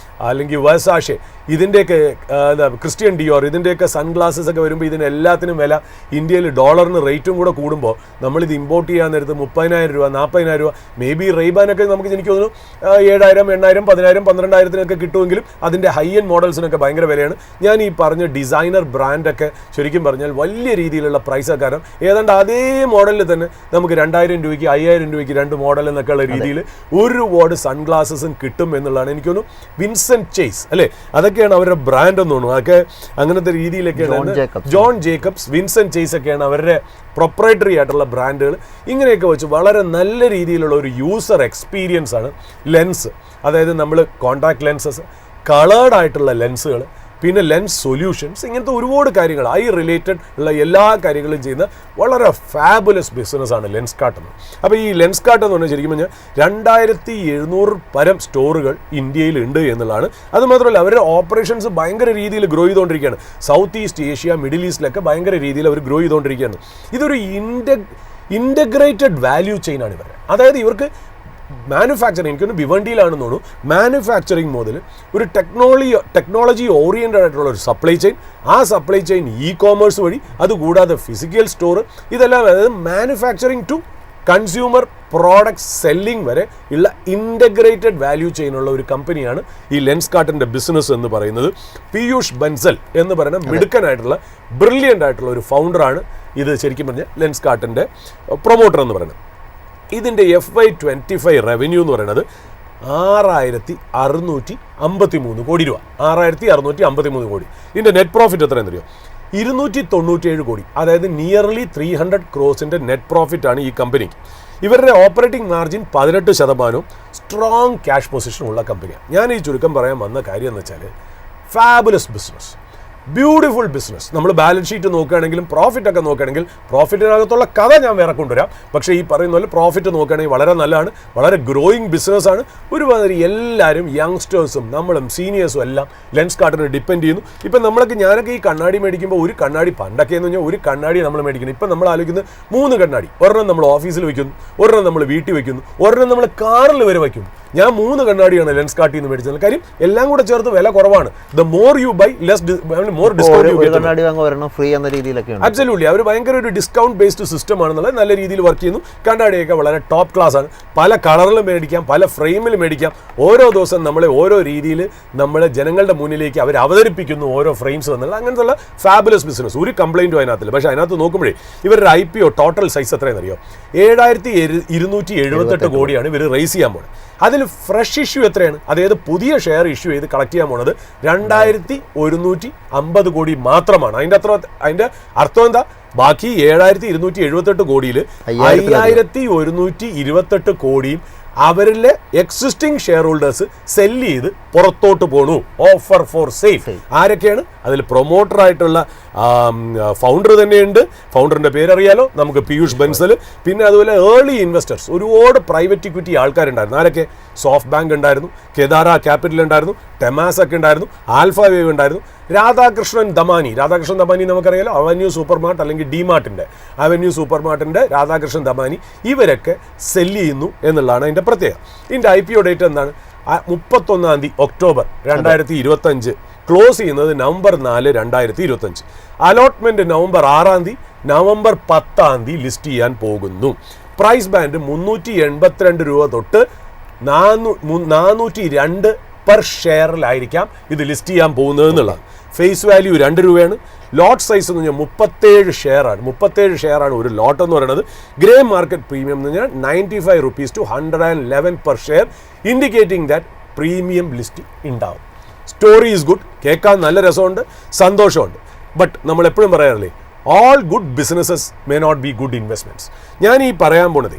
അല്ലെങ്കിൽ വേഴ്സാഷെ, ഇതിൻ്റെയൊക്കെ ക്രിസ്ത്യൻ ഡിയോർ, ഇതിൻ്റെയൊക്കെ സൺഗ്ലാസസ് ഒക്കെ വരുമ്പോൾ ഇതിനെല്ലാത്തിനും വില ഇന്ത്യയിൽ ഡോളറിന് റേറ്റും കൂടെ കൂടുമ്പോൾ നമ്മളിത് ഇമ്പോർട്ട് ചെയ്യാൻ നേരത്ത് 30,000 രൂപ 40,000 രൂപ, മേ ബി റെയ്ബാനൊക്കെ നമുക്ക് എനിക്ക് തോന്നുന്നു 7,000 8,000 10,000 12,000 കിട്ടുമെങ്കിലും അതിൻ്റെ ഹൈ എൻഡ് മോഡൽസിനൊക്കെ ഭയങ്കര വിലയാണ്. ഞാൻ ഈ പറഞ്ഞ ഡിസൈനർ ബ്രാൻഡൊക്കെ ശരിക്കും പറഞ്ഞാൽ വലിയ രീതിയിലുള്ള പ്രൈസൊക്കെ, കാരണം ഏതാണ്ട് അതേ മോഡലിൽ തന്നെ നമുക്ക് 2,000 രൂപയ്ക്ക് 5,000 രൂപയ്ക്ക് 2 മോഡൽ എന്നൊക്കെയുള്ള രീതിയിൽ ഒരുപാട് സൺഗ്ലാസസും കിട്ടും എന്നുള്ളതാണ് എനിക്ക് തോന്നുന്നു. വിൻസെന്റ് ചേസ് അല്ലേ, അതൊക്കെയാണ് അവരുടെ ബ്രാൻഡ് എന്ന് തോന്നുന്നു. അതൊക്കെ അങ്ങനത്തെ രീതിയിലൊക്കെയാണ്. ജോൺ ജേക്കബ്സ്, വിൻസെന്റ് ചേസ് ഒക്കെയാണ് അവരുടെ പ്രൊപ്പറേറ്ററി ആയിട്ടുള്ള ബ്രാൻഡുകൾ. ഇങ്ങനെയൊക്കെ വെച്ച് വളരെ നല്ല രീതിയിലുള്ള ഒരു യൂസർ എക്സ്പീരിയൻസ് ആണ് ലെൻസ്. അതായത് നമ്മൾ കോൺടാക്ട് ലെൻസസ്, കളേർഡ് ആയിട്ടുള്ള ലെൻസുകൾ, പിന്നെ ലെൻസ് സൊല്യൂഷൻസ്, ഇങ്ങനത്തെ ഒരുപാട് കാര്യങ്ങൾ ഐ റിലേറ്റഡ് ഉള്ള എല്ലാ കാര്യങ്ങളും ചെയ്യുന്ന വളരെ ഫാബുലസ് ബിസിനസ്സാണ് ലെൻസ് കാർട്ട് എന്ന്. അപ്പോൾ ഈ ലെൻസ് കാർട്ട് എന്ന് പറഞ്ഞാൽ ശരിക്കും പറഞ്ഞാൽ 2,700 പരം സ്റ്റോറുകൾ ഇന്ത്യയിൽ ഉണ്ട് എന്നുള്ളതാണ്. അതുമാത്രമല്ല അവരുടെ ഓപ്പറേഷൻസ് ഭയങ്കര രീതിയിൽ ഗ്രോ ചെയ്തുകൊണ്ടിരിക്കുകയാണ്. സൗത്ത് ഈസ്റ്റ് ഏഷ്യ, മിഡിൽ ഈസ്റ്റിലൊക്കെ ഭയങ്കര രീതിയിൽ അവർ ഗ്രോ ചെയ്തുകൊണ്ടിരിക്കുകയാണ്. ഇതൊരു ഇൻ്റഗ്രേറ്റഡ് വാല്യൂ ചെയിനാണ് ഇവരുടെ. അതായത് ഇവർക്ക് മാനുഫാക്ചറിങ്, എനിക്കൊന്ന് ഭിവണ്ടിയിലാണെന്ന് തോന്നുന്നു, മാനുഫാക്ചറിങ് മുതൽ ഒരു ടെക്നോളജി ഓറിയൻറ്റഡ് ആയിട്ടുള്ള ഒരു സപ്ലൈ ചെയിൻ, ആ സപ്ലൈ ചെയിൻ ഇ കോമേഴ്സ് വഴി, അതുകൂടാതെ ഫിസിക്കൽ സ്റ്റോർ, ഇതെല്ലാം അതായത് manufacturing to consumer product selling വരെ ഉള്ള ഇൻ്റഗ്രേറ്റഡ് വാല്യൂ ചെയിനുള്ള ഒരു കമ്പനിയാണ് ഈ ലെൻസ് കാർട്ടിൻ്റെ ബിസിനസ് എന്ന് പറയുന്നത്. പീയൂഷ് ബൻസൽ എന്ന് പറയുന്ന മിടുക്കനായിട്ടുള്ള ബ്രില്യൻ്റ് ആയിട്ടുള്ള ഒരു ഫൗണ്ടറാണ് ഇത് ശരിക്കും പറഞ്ഞാൽ ലെൻസ് കാർട്ടിൻ്റെ പ്രൊമോട്ടർ എന്ന് പറയുന്നത്. ഇതിൻ്റെ FY25 റവന്യൂ എന്ന് പറയുന്നത് 6,653 കോടി രൂപ, 6,653 കോടി. ഇതിൻ്റെ നെറ്റ് പ്രോഫിറ്റ് എത്രയെന്ന് അറിയോ? 297 കോടി, അതായത് നിയർലി 300 ക്രോസിൻ്റെ നെറ്റ് പ്രോഫിറ്റാണ് ഈ കമ്പനിക്ക്. ഇവരുടെ operating margin 18%, strong cash position ഉള്ള കമ്പനിയാണ്. ഞാൻ ഈ ചുരുക്കം പറയാൻ വന്ന കാര്യം എന്ന് വെച്ചാൽ ഫാബുലസ് ബിസിനസ്, ബ്യൂട്ടിഫുൾ ബിസിനസ്. നമ്മൾ ബാലൻസ് ഷീറ്റ് നോക്കുകയാണെങ്കിലും പ്രോഫിറ്റ് ഒക്കെ നോക്കുകയാണെങ്കിൽ പ്രോഫിറ്റിനകത്തുള്ള കഥ ഞാൻ വേറെ കൊണ്ടുവരാം. പക്ഷേ ഈ പറയുന്ന പോലെ പ്രോഫിറ്റ് നോക്കുകയാണെങ്കിൽ വളരെ നല്ലതാണ്, വളരെ ഗ്രോയിങ് ബിസിനസ്സാണ്. ഒരുമാതിരി എല്ലാവരും യങ്സ്റ്റേഴ്സും നമ്മളും സീനിയേഴ്സും എല്ലാം ലെൻസ് കാർട്ടിനെ ഡിപ്പെൻഡ് ചെയ്യുന്നു. ഇപ്പം ഞാനൊക്കെ ഈ കണ്ണാടി മേടിക്കുമ്പോൾ ഒരു കണ്ണാടി, പണ്ടൊക്കെ എന്ന് പറഞ്ഞാൽ ഒരു കണ്ണാടി നമ്മൾ മേടിക്കുന്നു. ഇപ്പം നമ്മൾ ആലോചിക്കുന്നത് 3 കണ്ണാടി, ഒരെണ്ണം നമ്മൾ ഓഫീസിൽ വയ്ക്കുന്നു, ഒരെണ്ണം നമ്മൾ വീട്ടിൽ വയ്ക്കുന്നു, ഒരെണ്ണം നമ്മൾ കാറിൽ വരെ വയ്ക്കുന്നു. ഞാൻ 3 കണ്ണാടിയാണ് ലെൻസ് കാർട്ടിൽ നിന്ന് മേടിച്ചത്. കാര്യം എല്ലാം കൂടെ ചേർത്ത് വില കുറവാണ്. The more you buy more discount free എന്ന രീതിയിലൊക്കെ. അബ്സല്യൂട്ട്ലി അവർ ഭയങ്കര ഒരു ഡിസ്കൗണ്ട് ബേസ്ഡ് സിസ്റ്റം ആണെന്നുള്ളത് നല്ല രീതിയിൽ വർക്ക് ചെയ്യുന്നു. കണ്ണാടിയൊക്കെ വളരെ ടോപ്പ് ക്ലാസ് ആണ്. പല കളറിൽ മേടിക്കാം, പല ഫ്രെയിമിൽ മേടിക്കാം. ഓരോ ദിവസം നമ്മളെ ഓരോ രീതിയിൽ നമ്മൾ ജനങ്ങളുടെ മുന്നിലേക്ക് അവർ അവതരിപ്പിക്കുന്നു ഓരോ ഫ്രെയിംസ് എന്നുള്ള അങ്ങനത്തെ ഫാബുലസ് ബിസിനസ്. ഒരു കംപ്ലൈൻറ്റും അതിനകത്തില്ല. പക്ഷേ അതിനകത്ത് നോക്കുമ്പോഴേ ഇവരുടെ IPO ടോട്ടൽ സൈസ് എത്രയെന്ന് അറിയോ? 7,278 കോടിയാണ് ഇവർ റേസ് ചെയ്യാൻ പോകുന്നത്. അതിൽ ഫ്രഷ് ഇഷ്യൂ എത്രയാണ്? അതായത് പുതിയ ഷെയർ ഇഷ്യൂ ചെയ്ത് കളക്ട് ചെയ്യാൻ പോകുന്നത് 2,150 കോടി മാത്രമാണ്. അതിൻ്റെ അർത്ഥം എന്താ? ബാക്കി 7,278 കോടിയിൽ 5,128 കോടിയും അവരിലെ എക്സിസ്റ്റിംഗ് ഷെയർ ഹോൾഡേഴ്സ് സെല്ല് ചെയ്ത് പുറത്തോട്ട് പോണു. Offer for safe. ആരൊക്കെയാണ് അതിൽ? പ്രൊമോട്ടറായിട്ടുള്ള ഫൗണ്ടർ തന്നെയുണ്ട്. ഫൗണ്ടറിൻ്റെ പേരറിയാലോ നമുക്ക്, പീയൂഷ് ബൻസൽ. പിന്നെ അതുപോലെ ഏർലി ഇൻവെസ്റ്റേഴ്സ്, ഒരുപാട് പ്രൈവറ്റ് ഇക്വിറ്റി ആൾക്കാരുണ്ടായിരുന്നു. ആരൊക്കെ? സോഫ്റ്റ് ബാങ്ക് ഉണ്ടായിരുന്നു, കെദാര ക്യാപിറ്റൽ ഉണ്ടായിരുന്നു, ടെമാസ് ഒക്കെ ഉണ്ടായിരുന്നു, ആൽഫ വേവ് ഉണ്ടായിരുന്നു, രാധാകൃഷ്ണൻ ദമാനി നമുക്കറിയാലോ, അവന്യൂ സൂപ്പർ മാർട്ട് അല്ലെങ്കിൽ അവന്യൂ സൂപ്പർ മാർട്ടിൻ്റെ രാധാകൃഷ്ണൻ ദമാനി, ഇവരൊക്കെ സെല്ല് ചെയ്യുന്നു എന്നുള്ളതാണ് അതിൻ്റെ പ്രത്യേകത. ഇതിൻ്റെ IPO ഡേറ്റ് എന്താണ്? 31 ഒക്ടോബർ 2025. ക്ലോസ് ചെയ്യുന്നത് November 4, 2025. Allotment November 6, November 10 list ചെയ്യാൻ പോകുന്നു. പ്രൈസ് ബാൻഡ് 382 രൂപ തൊട്ട് 402 പെർ ഷെയറിലായിരിക്കാം ഇത് ലിസ്റ്റ് ചെയ്യാൻ പോകുന്നത് എന്നുള്ളതാണ്. ഫേസ് വാല്യൂ 2 രൂപയാണ്. ലോട്ട് സൈസ് എന്ന് പറഞ്ഞാൽ 37 ഷെയറാണ്. 37 ഷെയറാണ് ഒരു ലോട്ട് എന്ന് പറയുന്നത്. ഗ്രേ മാർക്കറ്റ് പ്രീമിയം എന്ന് പറഞ്ഞാൽ 95 rupees to 111 per share, indicating that premium list ഉണ്ടാവും. സ്റ്റോറി ഈസ് ഗുഡ്, കേൾക്കാൻ നല്ല രസമുണ്ട്, സന്തോഷമുണ്ട്. ബട്ട് നമ്മൾ എപ്പോഴും പറയാറില്ലേ, all good businesses may not be good investments. ഞാൻ ഈ പറയാൻ പോണത്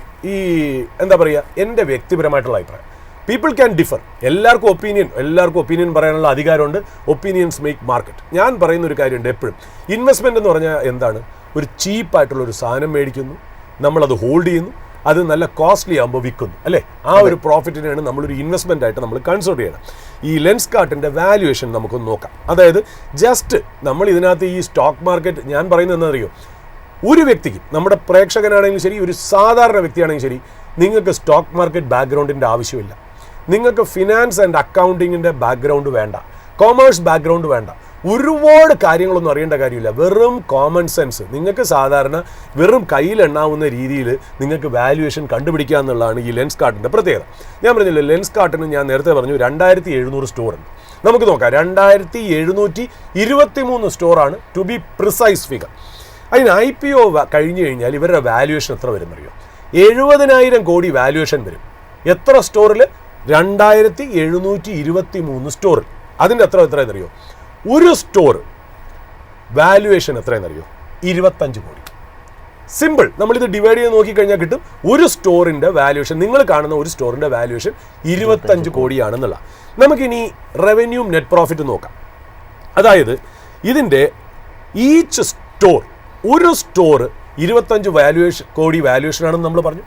എന്താ പറയുക, എൻ്റെ വ്യക്തിപരമായിട്ടുള്ള അഭിപ്രായം. People can differ. എല്ലാവർക്കും ഒപ്പീനിയൻ പറയാനുള്ള അധികാരമുണ്ട്. Opinions make market. ഞാൻ പറയുന്ന ഒരു കാര്യമുണ്ട് എപ്പോഴും, ഇൻവെസ്റ്റ്മെൻറ്റ് എന്ന് പറഞ്ഞാൽ എന്താണ്? ഒരു ചീപ്പായിട്ടുള്ളൊരു സാധനം മേടിക്കുന്നു, നമ്മളത് ഹോൾഡ് ചെയ്യുന്നു, അത് നല്ല കോസ്റ്റ്ലി ആകുമ്പോൾ വിൽക്കുന്നു, അല്ലേ? ആ ഒരു പ്രോഫിറ്റിനെയാണ് നമ്മളൊരു ഇൻവെസ്റ്റ്മെൻ്റ് ആയിട്ട് നമ്മൾ കൺസിഡർ ചെയ്യണം. ഈ ലെൻസ് കാർട്ടിൻ്റെ വാല്യുവേഷൻ നമുക്കൊന്ന് നോക്കാം. അതായത് ജസ്റ്റ് നമ്മൾ ഇതിനകത്ത് ഈ സ്റ്റോക്ക് മാർക്കറ്റ്, ഞാൻ പറയുന്നത് എന്താണെന്നറിയോ, ഒരു വ്യക്തിക്ക്, നമ്മുടെ പ്രേക്ഷകനാണെങ്കിലും ശരി, ഒരു സാധാരണ വ്യക്തിയാണെങ്കിലും ശരി, നിങ്ങൾക്ക് സ്റ്റോക്ക് മാർക്കറ്റ് ബാക്ക്ഗ്രൗണ്ടിൻ്റെ ആവശ്യമില്ല. നിങ്ങൾക്ക് ഫിനാൻസ് ആൻഡ് അക്കൗണ്ടിങ്ങിൻ്റെ ബാക്ക്ഗ്രൗണ്ട് വേണ്ട, കോമേഴ്സ് ബാക്ക്ഗ്രൗണ്ട് വേണ്ട, ഒരുപാട് കാര്യങ്ങളൊന്നും അറിയേണ്ട കാര്യമില്ല. വെറും കോമൺ സെൻസ്, നിങ്ങൾക്ക് സാധാരണ വെറും കയ്യിലെണ്ണാവുന്ന രീതിയിൽ നിങ്ങൾക്ക് വാല്യുവേഷൻ കണ്ടുപിടിക്കുക എന്നുള്ളതാണ് ഈ ലെൻസ് കാർട്ടിൻ്റെ പ്രത്യേകത. ഞാൻ പറഞ്ഞില്ലേ, ലെൻസ് കാർട്ടിന് ഞാൻ നേരത്തെ പറഞ്ഞു 2700 സ്റ്റോർ ഉണ്ട്. നമുക്ക് നോക്കാം, 2723 സ്റ്റോറാണ് ടു ബി പ്രിസൈസ് ഫിഗർ. അതിന് IPO കഴിഞ്ഞു കഴിഞ്ഞാൽ ഇവരുടെ വാല്യുവേഷൻ എത്ര വരും അറിയോ? 70,000 കോടി വാല്യുവേഷൻ വരും. എത്ര സ്റ്റോറിൽ? 2723 സ്റ്റോറിൽ. അതിൻ്റെ എത്രയെന്നറിയോ? ഒരു സ്റ്റോർ വാല്യുവേഷൻ എത്രയെന്നറിയോ? 25 കോടി. സിമ്പിൾ. നമ്മളിത് ഡിവൈഡ് ചെയ്ത് നോക്കിക്കഴിഞ്ഞാൽ കിട്ടും ഒരു സ്റ്റോറിൻ്റെ വാല്യുവേഷൻ, നിങ്ങൾ കാണുന്ന ഒരു സ്റ്റോറിൻ്റെ വാല്യുവേഷൻ 25 കോടിയാണെന്നുള്ള. നമുക്കിനി റവന്യൂ നെറ്റ് പ്രോഫിറ്റ് നോക്കാം. അതായത് ഇതിൻ്റെ ഈച്ച് സ്റ്റോർ, ഒരു സ്റ്റോർ 25 കോടി വാല്യുവേഷൻ ആണെന്ന് നമ്മൾ പറഞ്ഞു.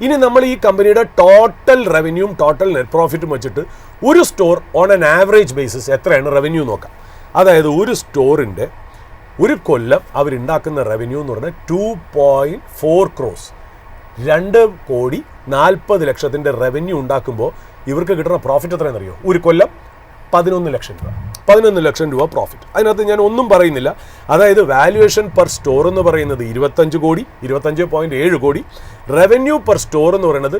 ഇനി നമ്മൾ ഈ കമ്പനിയുടെ ടോട്ടൽ റവന്യൂവും ടോട്ടൽ നെറ്റ് പ്രോഫിറ്റും വെച്ചിട്ട് ഒരു store on an average basis എത്രയാണ് റവന്യൂ നോക്കാം. അതായത് ഒരു സ്റ്റോറിൻ്റെ ഒരു കൊല്ലം അവരുണ്ടാക്കുന്ന റവന്യൂ എന്ന് പറഞ്ഞാൽ 2.4 crores, 2,40,00,000 റവന്യൂ ഉണ്ടാക്കുമ്പോൾ ഇവർക്ക് കിട്ടുന്ന പ്രോഫിറ്റ് എത്രയാണെന്നറിയോ? ഒരു കൊല്ലം 11 ലക്ഷം രൂപ. 11 ലക്ഷം രൂപ പ്രോഫിറ്റ്. അതിനകത്ത് ഞാൻ ഒന്നും പറയുന്നില്ല. അതായത് വാല്യുവേഷൻ പെർ സ്റ്റോർ എന്ന് പറയുന്നത് 25 കോടി, 25.7 കോടി. റവന്യൂ പെർ സ്റ്റോർ എന്ന് പറയുന്നത്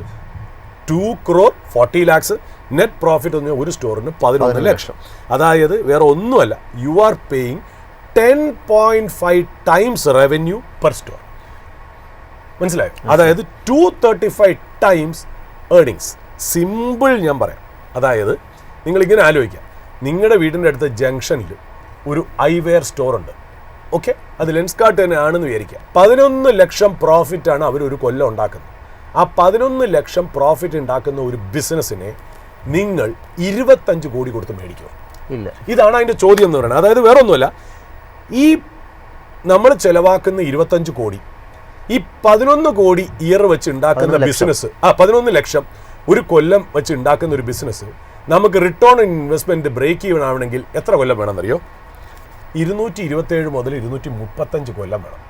2,40 lakhs. നെറ്റ് പ്രോഫിറ്റ് എന്ന് പറഞ്ഞാൽ ഒരു സ്റ്റോറിന് 11 ലക്ഷം. അതായത് വേറെ ഒന്നുമല്ല, you are paying 10.5 times revenue per store. മനസ്സിലായോ? അതായത് 235 times ഏർണിങ്സ്. സിമ്പിൾ ഞാൻ പറയാം. അതായത് നിങ്ങളിങ്ങനെ ആലോചിക്കാം, നിങ്ങളുടെ വീടിൻ്റെ അടുത്ത ജംഗ്ഷനിൽ ഒരു ഐവെയർ സ്റ്റോർ ഉണ്ട്. ഓക്കെ, അത് ലെൻസ് കാർട്ട് തന്നെ ആണെന്ന് വിചാരിക്കുക. 11 ലക്ഷം പ്രോഫിറ്റാണ് അവർ ഒരു കൊല്ലം ഉണ്ടാക്കുന്നത്. ആ 11 ലക്ഷം പ്രോഫിറ്റ് ഉണ്ടാക്കുന്ന ഒരു ബിസിനസ്സിനെ നിങ്ങൾ 25 കോടി കൊടുത്ത് മേടിക്കുമോ? ഇല്ല. ഇതാണ് അതിൻ്റെ ചോദ്യം എന്ന് പറയുന്നത്. അതായത് വേറെ ഒന്നുമല്ല, ഈ നമ്മൾ ചെലവാക്കുന്ന 25 കോടി, ഈ 11 കോടി ഇയർ വെച്ച് ഉണ്ടാക്കുന്ന ബിസിനസ്, 11 ലക്ഷം ഒരു കൊല്ലം വെച്ച് ഉണ്ടാക്കുന്ന ഒരു ബിസിനസ് നമുക്ക് return on investment break even ആവണമെങ്കിൽ എത്ര കൊല്ലം വേണമെന്നറിയോ? 227 മുതൽ 235 കൊല്ലം വേണം.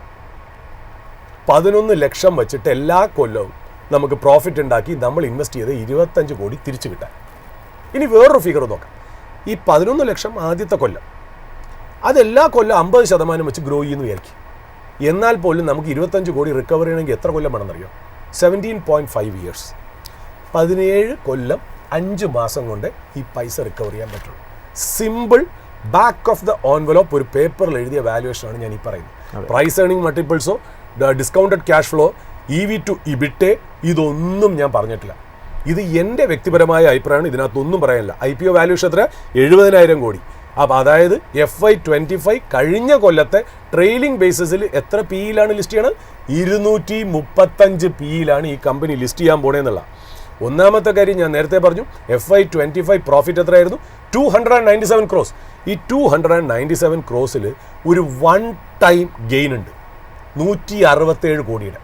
11 ലക്ഷം വെച്ചിട്ട് എല്ലാ കൊല്ലവും നമുക്ക് പ്രോഫിറ്റ് ഉണ്ടാക്കി നമ്മൾ ഇൻവെസ്റ്റ് ചെയ്ത് 25 കോടി തിരിച്ചു കിട്ടാൻ. ഇനി വേറൊരു ഫിഗർ നോക്കാം. ഈ 11 ലക്ഷം ആദ്യത്തെ കൊല്ലം, അതെല്ലാ കൊല്ലം 50% വെച്ച് ഗ്രോ ചെയ്യുന്നു വിചാരിക്കും. എന്നാൽ പോലും നമുക്ക് 25 കോടി റിക്കവർ ചെയ്യണമെങ്കിൽ എത്ര കൊല്ലം വേണമെന്നറിയോ? 17.5 years. 17 കൊല്ലം 5 മാസം കൊണ്ട് ഈ പൈസ റിക്കവർ ചെയ്യാൻ പറ്റുള്ളൂ. Simple back of the envelope ഒരു പേപ്പറിൽ എഴുതിയ വാല്യുവേഷനാണ് ഞാൻ ഈ പറയുന്നത്. പ്രൈസ് ഏർണിംഗ് മൾട്ടിപ്പിൾസോ discounted cash flow, EV to EBITDA, ഇതൊന്നും ഞാൻ പറഞ്ഞിട്ടില്ല. ഇത് എൻ്റെ വ്യക്തിപരമായ അഭിപ്രായമാണ്. ഇതിനകത്തൊന്നും പറയാനില്ല. IPO വാല്യുവേഷൻ എത്ര? 70,000 കോടി. അപ്പോൾ അതായത് FY25 കഴിഞ്ഞ കൊല്ലത്തെ ട്രെയിലിംഗ് ബേസിസിൽ എത്ര PE-യിലാണ് ലിസ്റ്റ് ചെയ്യണത്? 235 PE-യിലാണ് ഈ കമ്പനി ലിസ്റ്റ് ചെയ്യാൻ പോണേന്നുള്ള. ഒന്നാമത്തെ കാര്യം ഞാൻ നേരത്തെ പറഞ്ഞു, FY25 പ്രോഫിറ്റ് എത്രയായിരുന്നു? 297 crores. ഈ 297 crores ഒരു വൺ ടൈം ഗെയിൻ ഉണ്ട് 167 കോടിയുടെ.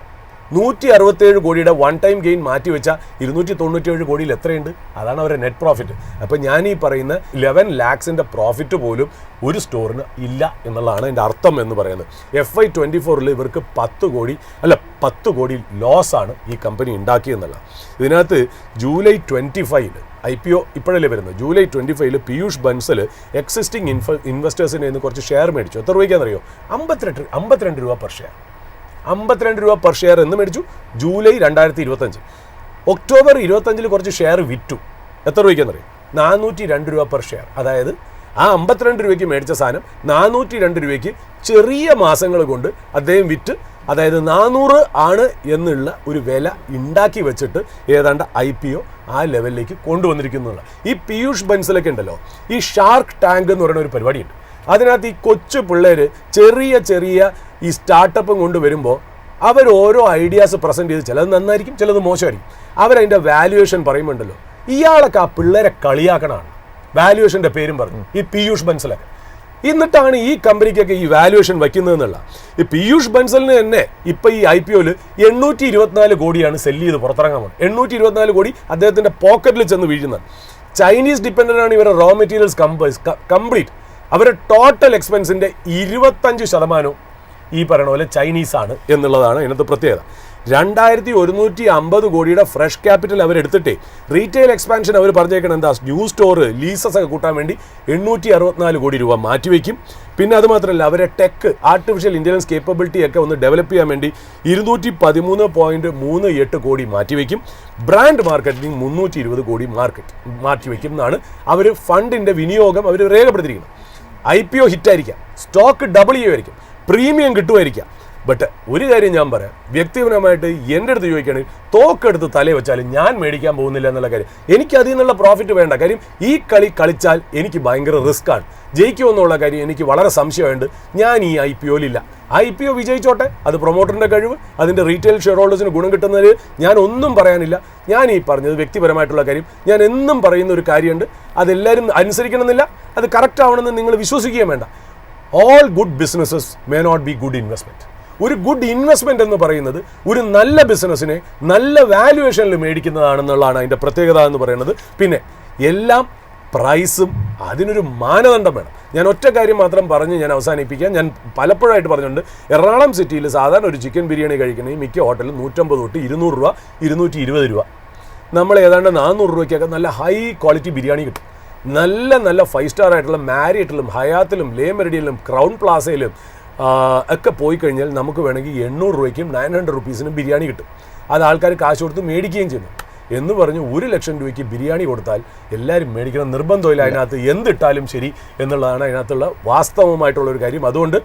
167 കോടിയുടെ വൺ ടൈം ഗെയിൻ മാറ്റി വെച്ചാൽ 297 കോടിയിൽ എത്രയുണ്ട്? അതാണ് അവരുടെ നെറ്റ് പ്രോഫിറ്റ്. അപ്പോൾ ഞാൻ ഈ പറയുന്ന 11 lakhs പ്രോഫിറ്റ് പോലും ഒരു സ്റ്റോറിന് ഇല്ല എന്നുള്ളതാണ് എൻ്റെ അർത്ഥം എന്ന് പറയുന്നത്. FY24 ഇവർക്ക് 10 കോടി ലോസാണ് ഈ കമ്പനി ഉണ്ടാക്കിയെന്നുള്ള. ഇതിനകത്ത് ജൂലൈ 25 IPO ഇപ്പോഴല്ലേ വരുന്നത്. ജൂലൈ 25 പീയൂഷ് ബൻസൽ എക്സിസ്റ്റിംഗ് ഇൻവെസ്റ്റേഴ്സിൻ്റെ നിന്ന് കുറച്ച് ഷെയർ മേടിച്ചു. എത്ര രൂപയ്ക്കാണെന്നറിയോ? 52 രൂപ പെർ ഷെയർ. 52 രൂപ പെർ ഷെയർ എന്ന് മേടിച്ചു ജൂലൈ 2025. ഒക്ടോബർ 25 കുറച്ച് ഷെയർ വിറ്റു. എത്ര രൂപയ്ക്കാണെന്നറിയോ? 402 രൂപ പെർ ഷെയർ. അതായത് ആ 52 രൂപയ്ക്ക് മേടിച്ച സാധനം 402 രൂപയ്ക്ക് ചെറിയ മാസങ്ങൾ കൊണ്ട് അദ്ദേഹം വിറ്റ്, അതായത് 400 ആണ് എന്നുള്ള ഒരു വില ഉണ്ടാക്കി വെച്ചിട്ട് ഏതാണ്ട് IPO ആ ലെവലിലേക്ക് കൊണ്ടുവന്നിരിക്കുന്നുള്ള. ഈ പീയൂഷ് ബൻസലൊക്കെ ഉണ്ടല്ലോ, ഈ ഷാർക്ക് ടാങ്ക് എന്ന് പറയുന്ന ഒരു പരിപാടിയുണ്ട്. അതിനകത്ത് ഈ കൊച്ചു പിള്ളേർ ചെറിയ ഈ സ്റ്റാർട്ടപ്പും കൊണ്ട് വരുമ്പോൾ അവർ ഓരോ ഐഡിയാസ് പ്രസൻറ്റ് ചെയ്ത്, ചിലത് നന്നായിരിക്കും, ചിലത് മോശമായിരിക്കും. അവരതിൻ്റെ വാല്യുവേഷൻ പറയുമ്പോണ്ടല്ലോ, ഇയാളൊക്കെ ആ പിള്ളേരെ കളിയാക്കണമാണ് വാല്യുവേഷൻ്റെ പേരും പറഞ്ഞു, ഈ പീയൂഷ് ബൻസലൊക്കെ. എന്നിട്ടാണ് ഈ കമ്പനിക്കൊക്കെ ഈ വാല്യുവേഷൻ വയ്ക്കുന്നതെന്നുള്ള. ഈ പീയൂഷ് ബൻസലിന് തന്നെ ഇപ്പം ഈ IPOയിൽ 824 കോടിയാണ് സെല്ല് ചെയ്ത് പുറത്തിറങ്ങാൻ പോകുന്നത്. 824 കോടി അദ്ദേഹത്തിൻ്റെ പോക്കറ്റിൽ ചെന്ന് വീഴുന്നതാണ്. ചൈനീസ് ഡിപ്പെൻഡൻ്റ് ആണ് ഇവരുടെ റോ മെറ്റീരിയൽസ് കംപ്ലീറ്റ്. അവരുടെ ടോട്ടൽ എക്സ്പെൻസിൻ്റെ 25% ഈ പറയുന്ന പോലെ ചൈനീസാണ് എന്നുള്ളതാണ് ഇതിനകത്ത് പ്രത്യേകത. 2150 കോടിയുടെ ഫ്രഷ് ക്യാപിറ്റൽ അവരെടുത്തിട്ടേ റീറ്റെയിൽ എക്സ്പാൻഷൻ അവർ പറഞ്ഞേക്കണം എന്താ, ന്യൂ സ്റ്റോർ ലീസസ് ഒക്കെ കൂട്ടാൻ വേണ്ടി 864 കോടി രൂപ മാറ്റിവെക്കും. പിന്നെ അത് മാത്രമല്ല, അവരെ ടെക് ആർട്ടിഫിഷ്യൽ ഇൻ്റലിജൻസ് കേപ്പബിലിറ്റി ഒക്കെ ഒന്ന് ഡെവലപ്പ് ചെയ്യാൻ വേണ്ടി 213.38 കോടി മാറ്റിവെക്കും. ബ്രാൻഡ് മാർക്കറ്റിംഗ് 320 കോടി മാറ്റിവെക്കും എന്നാണ് അവർ ഫണ്ടിൻ്റെ വിനിയോഗം അവർ രേഖപ്പെടുത്തിയിരിക്കുന്നത്. IPO ഹിറ്റായിരിക്കാം, സ്റ്റോക്ക് ഡബിൾ ചെയ്യുമായിരിക്കും, പ്രീമിയം കിട്ടുമായിരിക്കാം. ബട്ട് ഒരു കാര്യം ഞാൻ പറയാം, വ്യക്തിപരമായിട്ട് എൻ്റെ അടുത്ത് ചോദിക്കുകയാണെങ്കിൽ തോക്കെടുത്ത് തലയിൽ വെച്ചാലും ഞാൻ മേടിക്കാൻ പോകുന്നില്ല എന്നുള്ള കാര്യം. എനിക്ക് അതിൽ നിന്നുള്ള പ്രോഫിറ്റ് വേണ്ട. കാര്യം ഈ കളി കളിച്ചാൽ എനിക്ക് ഭയങ്കര റിസ്ക്കാണ്. ജയിക്കുമെന്നുള്ള കാര്യം എനിക്ക് വളരെ സംശയമുണ്ട്. ഞാൻ ഈ IPOയിലില്ല. IPO വിജയിച്ചോട്ടെ, അത് പ്രൊമോട്ടറിൻ്റെ കഴിവ്, അതിൻ്റെ റീറ്റെയിൽ ഷെയർ ഹോൾഡേഴ്സിന് ഗുണം കിട്ടുന്നതിൽ ഞാൻ ഒന്നും പറയാനില്ല. ഞാൻ ഈ പറഞ്ഞത് വ്യക്തിപരമായിട്ടുള്ള കാര്യം. ഞാൻ എന്നും പറയുന്ന ഒരു കാര്യമുണ്ട്, അതെല്ലാവരും അനുസരിക്കണമെന്നില്ല, അത് കറക്റ്റ് ആവണമെന്ന് നിങ്ങൾ വിശ്വസിക്കുകയും വേണ്ട. All good businesses may not be good investment. ഒരു ഗുഡ് ഇൻവെസ്റ്റ്മെന്റ് എന്ന് പറയുന്നത് ഒരു നല്ല ബിസിനസ്സിനെ നല്ല വാല്യുവേഷനിൽ മേടിക്കുന്നതാണെന്നുള്ളതാണ് അതിൻ്റെ പ്രത്യേകത എന്ന് പറയുന്നത്. പിന്നെ എല്ലാം പ്രൈസും അതിനൊരു മാനദണ്ഡം വേണം. ഞാൻ ഒറ്റ കാര്യം മാത്രം പറഞ്ഞ് ഞാൻ അവസാനിപ്പിക്കാം. ഞാൻ പലപ്പോഴായിട്ട് പറഞ്ഞിട്ടുണ്ട്, എറണാകുളം സിറ്റിയിൽ സാധാരണ ഒരു ചിക്കൻ ബിരിയാണി കഴിക്കണമെങ്കിൽ മിക്ക ഹോട്ടലിൽ 150 തൊട്ട് 200 രൂപ, 220 രൂപ. നമ്മൾ ഏതാണ്ട് 400 രൂപയ്ക്കൊക്കെ നല്ല ഹൈ ക്വാളിറ്റി ബിരിയാണി കിട്ടും. നല്ല 5 സ്റ്റാർ ആയിട്ടുള്ള മാരിയറ്റിലും ഹയാത്തിലും ലേ മെറിഡിയനിലും ക്രൗൺ പ്ലാസയിലും ഒക്കെ പോയി കഴിഞ്ഞാൽ നമുക്ക് വേണമെങ്കിൽ 800 രൂപയ്ക്കും 900 റുപ്പീസിനും ബിരിയാണി കിട്ടും. അത് ആൾക്കാർ കാശ് കൊടുത്ത് മേടിക്കുകയും ചെയ്യുന്നു. എന്ന് പറഞ്ഞ് 1 ലക്ഷം രൂപയ്ക്ക് ബിരിയാണി കൊടുത്താൽ എല്ലാവരും മേടിക്കണം നിർബന്ധമില്ല. അതിനകത്ത് എന്തിട്ടാലും ശരി എന്നുള്ളതാണ് അതിനകത്തുള്ള വാസ്തവമായിട്ടുള്ളൊരു കാര്യം. അതുകൊണ്ട്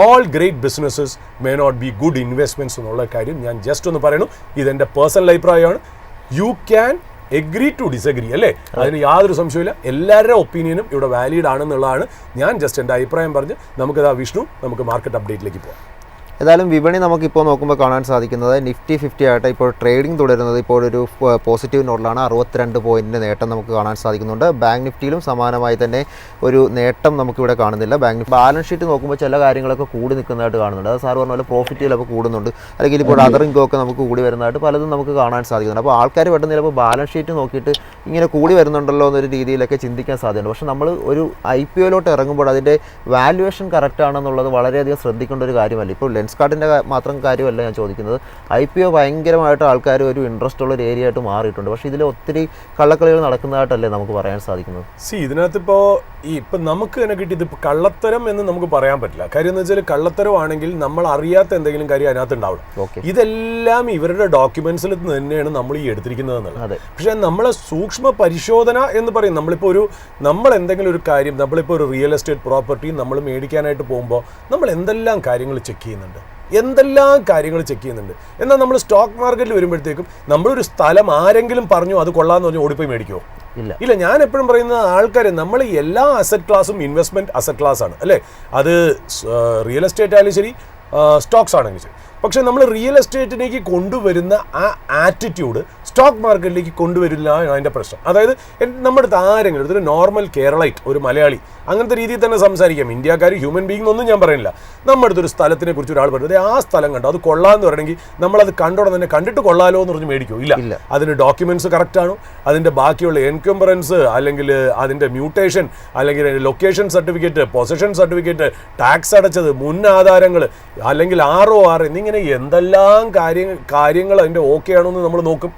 all great businesses may not be good investments എന്നുള്ള കാര്യം ഞാൻ ജസ്റ്റ് ഒന്ന് പറയുന്നു. ഇതെൻ്റെ പേഴ്സണൽ അഭിപ്രായമാണ്. You can agree to disagree, അല്ലേ? അതിന് യാതൊരു സംശയമില്ല. എല്ലാവരുടെ ഒപ്പീനിയനും ഇവിടെ വാലിഡ് ആണെന്നുള്ളതാണ്. ഞാൻ ജസ്റ്റ് എൻ്റെ അഭിപ്രായം പറഞ്ഞ് വിഷ്ണു നമുക്ക് മാർക്കറ്റ് അപ്ഡേറ്റിലേക്ക് പോകാം. ഏതായാലും വിപണി നമുക്കിപ്പോൾ നോക്കുമ്പോൾ കാണാൻ സാധിക്കുന്നത് നിഫ്റ്റി 50 ആയിട്ട് ഇപ്പോൾ ട്രേഡിംഗ് തുടരുന്നത് ഇപ്പോൾ ഒരു പോസിറ്റീവ് നോട്ടിലാണ്. 62 പോയിൻറ്റിൻ്റെ നേട്ടം നമുക്ക് കാണാൻ സാധിക്കുന്നുണ്ട്. ബാങ്ക് നിഫ്റ്റിയിലും സമാനമായി തന്നെ ഒരു നേട്ടം നമുക്കിവിടെ കാണുന്നില്ല. ബാങ്ക് നിഫ്റ്റി ബാലൻസ് ഷീറ്റ് നോക്കുമ്പോൾ ചില കാര്യങ്ങളൊക്കെ കൂടി നിൽക്കുന്നതായിട്ട് കാണുന്നുണ്ട്. അത് സാർ പറഞ്ഞ പോലെ പ്രോഫിറ്റ് ചിലപ്പോൾ കൂടുന്നുണ്ട്, അല്ലെങ്കിൽ ഇപ്പോൾ അതർ ഇൻകം ഒക്കെ നമുക്ക് കൂടി വരുന്നതായിട്ട് പലതും നമുക്ക് കാണാൻ സാധിക്കുന്നുണ്ട്. അപ്പോൾ ആൾക്കാർ പെട്ടെന്ന് ചിലപ്പോൾ ബാലൻസ് ഷീറ്റ് നോക്കിയിട്ട് ഇങ്ങനെ കൂടി വരുന്നുണ്ടല്ലോ എന്നൊരു രീതിയിലൊക്കെ ചിന്തിക്കാൻ സാധ്യതയുണ്ട്. പക്ഷേ നമ്മൾ ഒരു IPOയിലോട്ട് ഇറങ്ങുമ്പോൾ അതിൻ്റെ വാല്യുവേഷൻ കറക്റ്റ് ആണെന്നുള്ളത് വളരെയധികം ശ്രദ്ധിക്കേണ്ട ഒരു കാര്യമല്ല. ഇപ്പോൾ ലെൻസ് കാർഡിൻ്റെ മാത്രം കാര്യമല്ല ഞാൻ ചോദിക്കുന്നത്. IPO ഭയങ്കരമായിട്ട് ആൾക്കാർ ഒരു ഇൻട്രസ്റ്റ് ഉള്ള ഒരു ഏരിയ ആയിട്ട് മാറിയിട്ടുണ്ട്. പക്ഷേ ഇതിൽ ഒത്തിരി കള്ളക്കളികൾ നടക്കുന്നതായിട്ടല്ലേ നമുക്ക് പറയാൻ സാധിക്കുന്നത്. ഇതിനകത്തിപ്പോൾ ഇപ്പം നമുക്ക് തന്നെ കിട്ടിയത് ഇപ്പോൾ കള്ളത്തരം എന്ന് നമുക്ക് പറയാൻ പറ്റില്ല. കാര്യം എന്ന് വെച്ചാൽ കള്ളത്തരമാണെങ്കിൽ നമ്മൾ അറിയാത്ത എന്തെങ്കിലും കാര്യം അതിനകത്ത് ഉണ്ടാവണം. ഇതെല്ലാം ഇവരുടെ ഡോക്യുമെന്റ്സിൽ തന്നെയാണ് നമ്മൾ ഈ എടുത്തിരിക്കുന്നത് എന്നുള്ളത്. പക്ഷേ നമ്മളെ സൂക്ഷ്മ പരിശോധന എന്ന് പറയും. നമ്മൾ എന്തെങ്കിലും ഒരു കാര്യം, നമ്മളിപ്പോൾ ഒരു റിയൽ എസ്റ്റേറ്റ് പ്രോപ്പർട്ടി നമ്മൾ മേടിക്കാനായിട്ട് പോകുമ്പോൾ നമ്മൾ എന്തെല്ലാം കാര്യങ്ങൾ ചെക്ക് ചെയ്യുന്നുണ്ട്. എന്നാൽ നമ്മൾ സ്റ്റോക്ക് മാർക്കറ്റിൽ വരുമ്പോഴത്തേക്കും നമ്മളൊരു സ്ഥലം ആരെങ്കിലും പറഞ്ഞു അത് കൊള്ളാമെന്ന് പറഞ്ഞ് ഓടിപ്പോയി മേടിക്കുമോ? ഇല്ല. ഞാൻ എപ്പോഴും പറയുന്ന ആൾക്കാർ, നമ്മൾ എല്ലാ അസറ്റ് ക്ലാസ്സും ഇൻവെസ്റ്റ്മെന്റ് അസറ്റ് ക്ലാസ് ആണ്, അല്ലേ? അത് റിയൽ എസ്റ്റേറ്റ് ആയാലും ശരി, സ്റ്റോക്സ് ആണെങ്കിൽ ശരി. പക്ഷേ നമ്മൾ റിയൽ എസ്റ്റേറ്റിലേക്ക് കൊണ്ടുവരുന്ന ആ ആറ്റിറ്റ്യൂഡ് സ്റ്റോക്ക് മാർക്കറ്റിലേക്ക് കൊണ്ടുവരില്ല അതിൻ്റെ പ്രശ്നം. അതായത് നമ്മുടെ അടുത്ത് ആരെങ്കിലും ഒരു നോർമൽ കേരളൈറ്റ്, ഒരു മലയാളി, അങ്ങനത്തെ രീതിയിൽ തന്നെ സംസാരിക്കാം. ഇന്ത്യക്കാർ ഹ്യൂമൻ ബീയിങ് എന്നൊന്നും ഞാൻ പറയുന്നില്ല. നമ്മുടെ അടുത്തൊരു സ്ഥലത്തിനെ കുറിച്ച് ഒരാൾ പറയുന്നത് ആ സ്ഥലം കണ്ടോ, അത് കൊള്ളാമെന്ന് പറയണമെങ്കിൽ നമ്മളത് കണ്ടോടെ തന്നെ കണ്ടിട്ട് കൊള്ളാലോ എന്ന് പറഞ്ഞ് മേടിക്കുമോ? ഇല്ല. അതിന് ഡോക്യുമെന്റ്സ് കറക്റ്റ് ആണോ, അതിൻ്റെ ബാക്കിയുള്ള എൻകംബറൻസ്, അല്ലെങ്കിൽ അതിൻ്റെ മ്യൂട്ടേഷൻ, അല്ലെങ്കിൽ location certificate, possession certificate, tax അടച്ചത്, മുൻ ആധാരങ്ങൾ, അല്ലെങ്കിൽ ROR എന്നിങ്ങനെ എന്തെല്ലാം കാര്യങ്ങൾ അതിൻ്റെ ഓക്കെ ആണോ എന്ന് നമ്മൾ നോക്കും.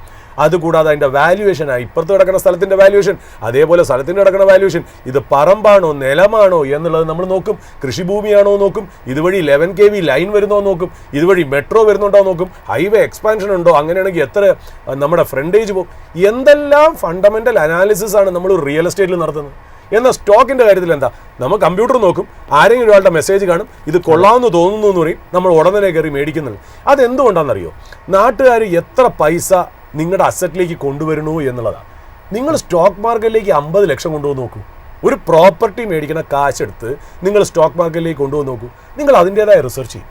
അതുകൂടാതെ അതിൻ്റെ വാല്യുവേഷനാണ്, ഇപ്പുറത്ത് കിടക്കുന്ന സ്ഥലത്തിൻ്റെ വാല്യുവേഷൻ, അതേപോലെ സ്ഥലത്തിന് കിടക്കുന്ന വാല്യുവേഷൻ, ഇത് പറമ്പാണോ നിലമാണോ എന്നുള്ളത് നമ്മൾ നോക്കും. കൃഷിഭൂമിയാണോ നോക്കും. ഇതുവഴി 11 kV ലൈൻ വരുന്നോ നോക്കും. ഇതുവഴി മെട്രോ വരുന്നുണ്ടോ നോക്കും. ഹൈവേ എക്സ്പാൻഷൻ ഉണ്ടോ, അങ്ങനെയാണെങ്കിൽ എത്ര നമ്മുടെ ഫ്രണ്ടേജ് പോകും. എന്തെല്ലാം ഫണ്ടമെൻ്റൽ അനാലിസിസ് ആണ് നമ്മൾ റിയൽ എസ്റ്റേറ്റിൽ നടത്തുന്നത്. എന്നാൽ സ്റ്റോക്കിൻ്റെ കാര്യത്തിൽ എന്താ, നമ്മൾ കമ്പ്യൂട്ടർ നോക്കും, ആരെങ്കിലും ഒരാളുടെ മെസ്സേജ് കാണും, ഇത് കൊള്ളാമെന്ന് തോന്നുന്നു എന്ന് പറയും, നമ്മൾ ഉടനെ കയറി മേടിക്കുന്നുള്ളൂ. അതെന്തുകൊണ്ടാണെന്നറിയോ? നാട്ടുകാർ എത്ര പൈസ നിങ്ങളുടെ അസറ്റിലേക്ക് കൊണ്ടുവരണു എന്നുള്ളതാണ്. നിങ്ങൾ സ്റ്റോക്ക് മാർക്കറ്റിലേക്ക് 50 ലക്ഷം കൊണ്ടുപോയി നോക്കൂ. ഒരു പ്രോപ്പർട്ടി മേടിക്കുന്ന കാശെടുത്ത് നിങ്ങൾ സ്റ്റോക്ക് മാർക്കറ്റിലേക്ക് കൊണ്ടുപോയി നോക്കൂ. നിങ്ങൾ അതിൻ്റെതായ റിസർച്ച് ചെയ്യും.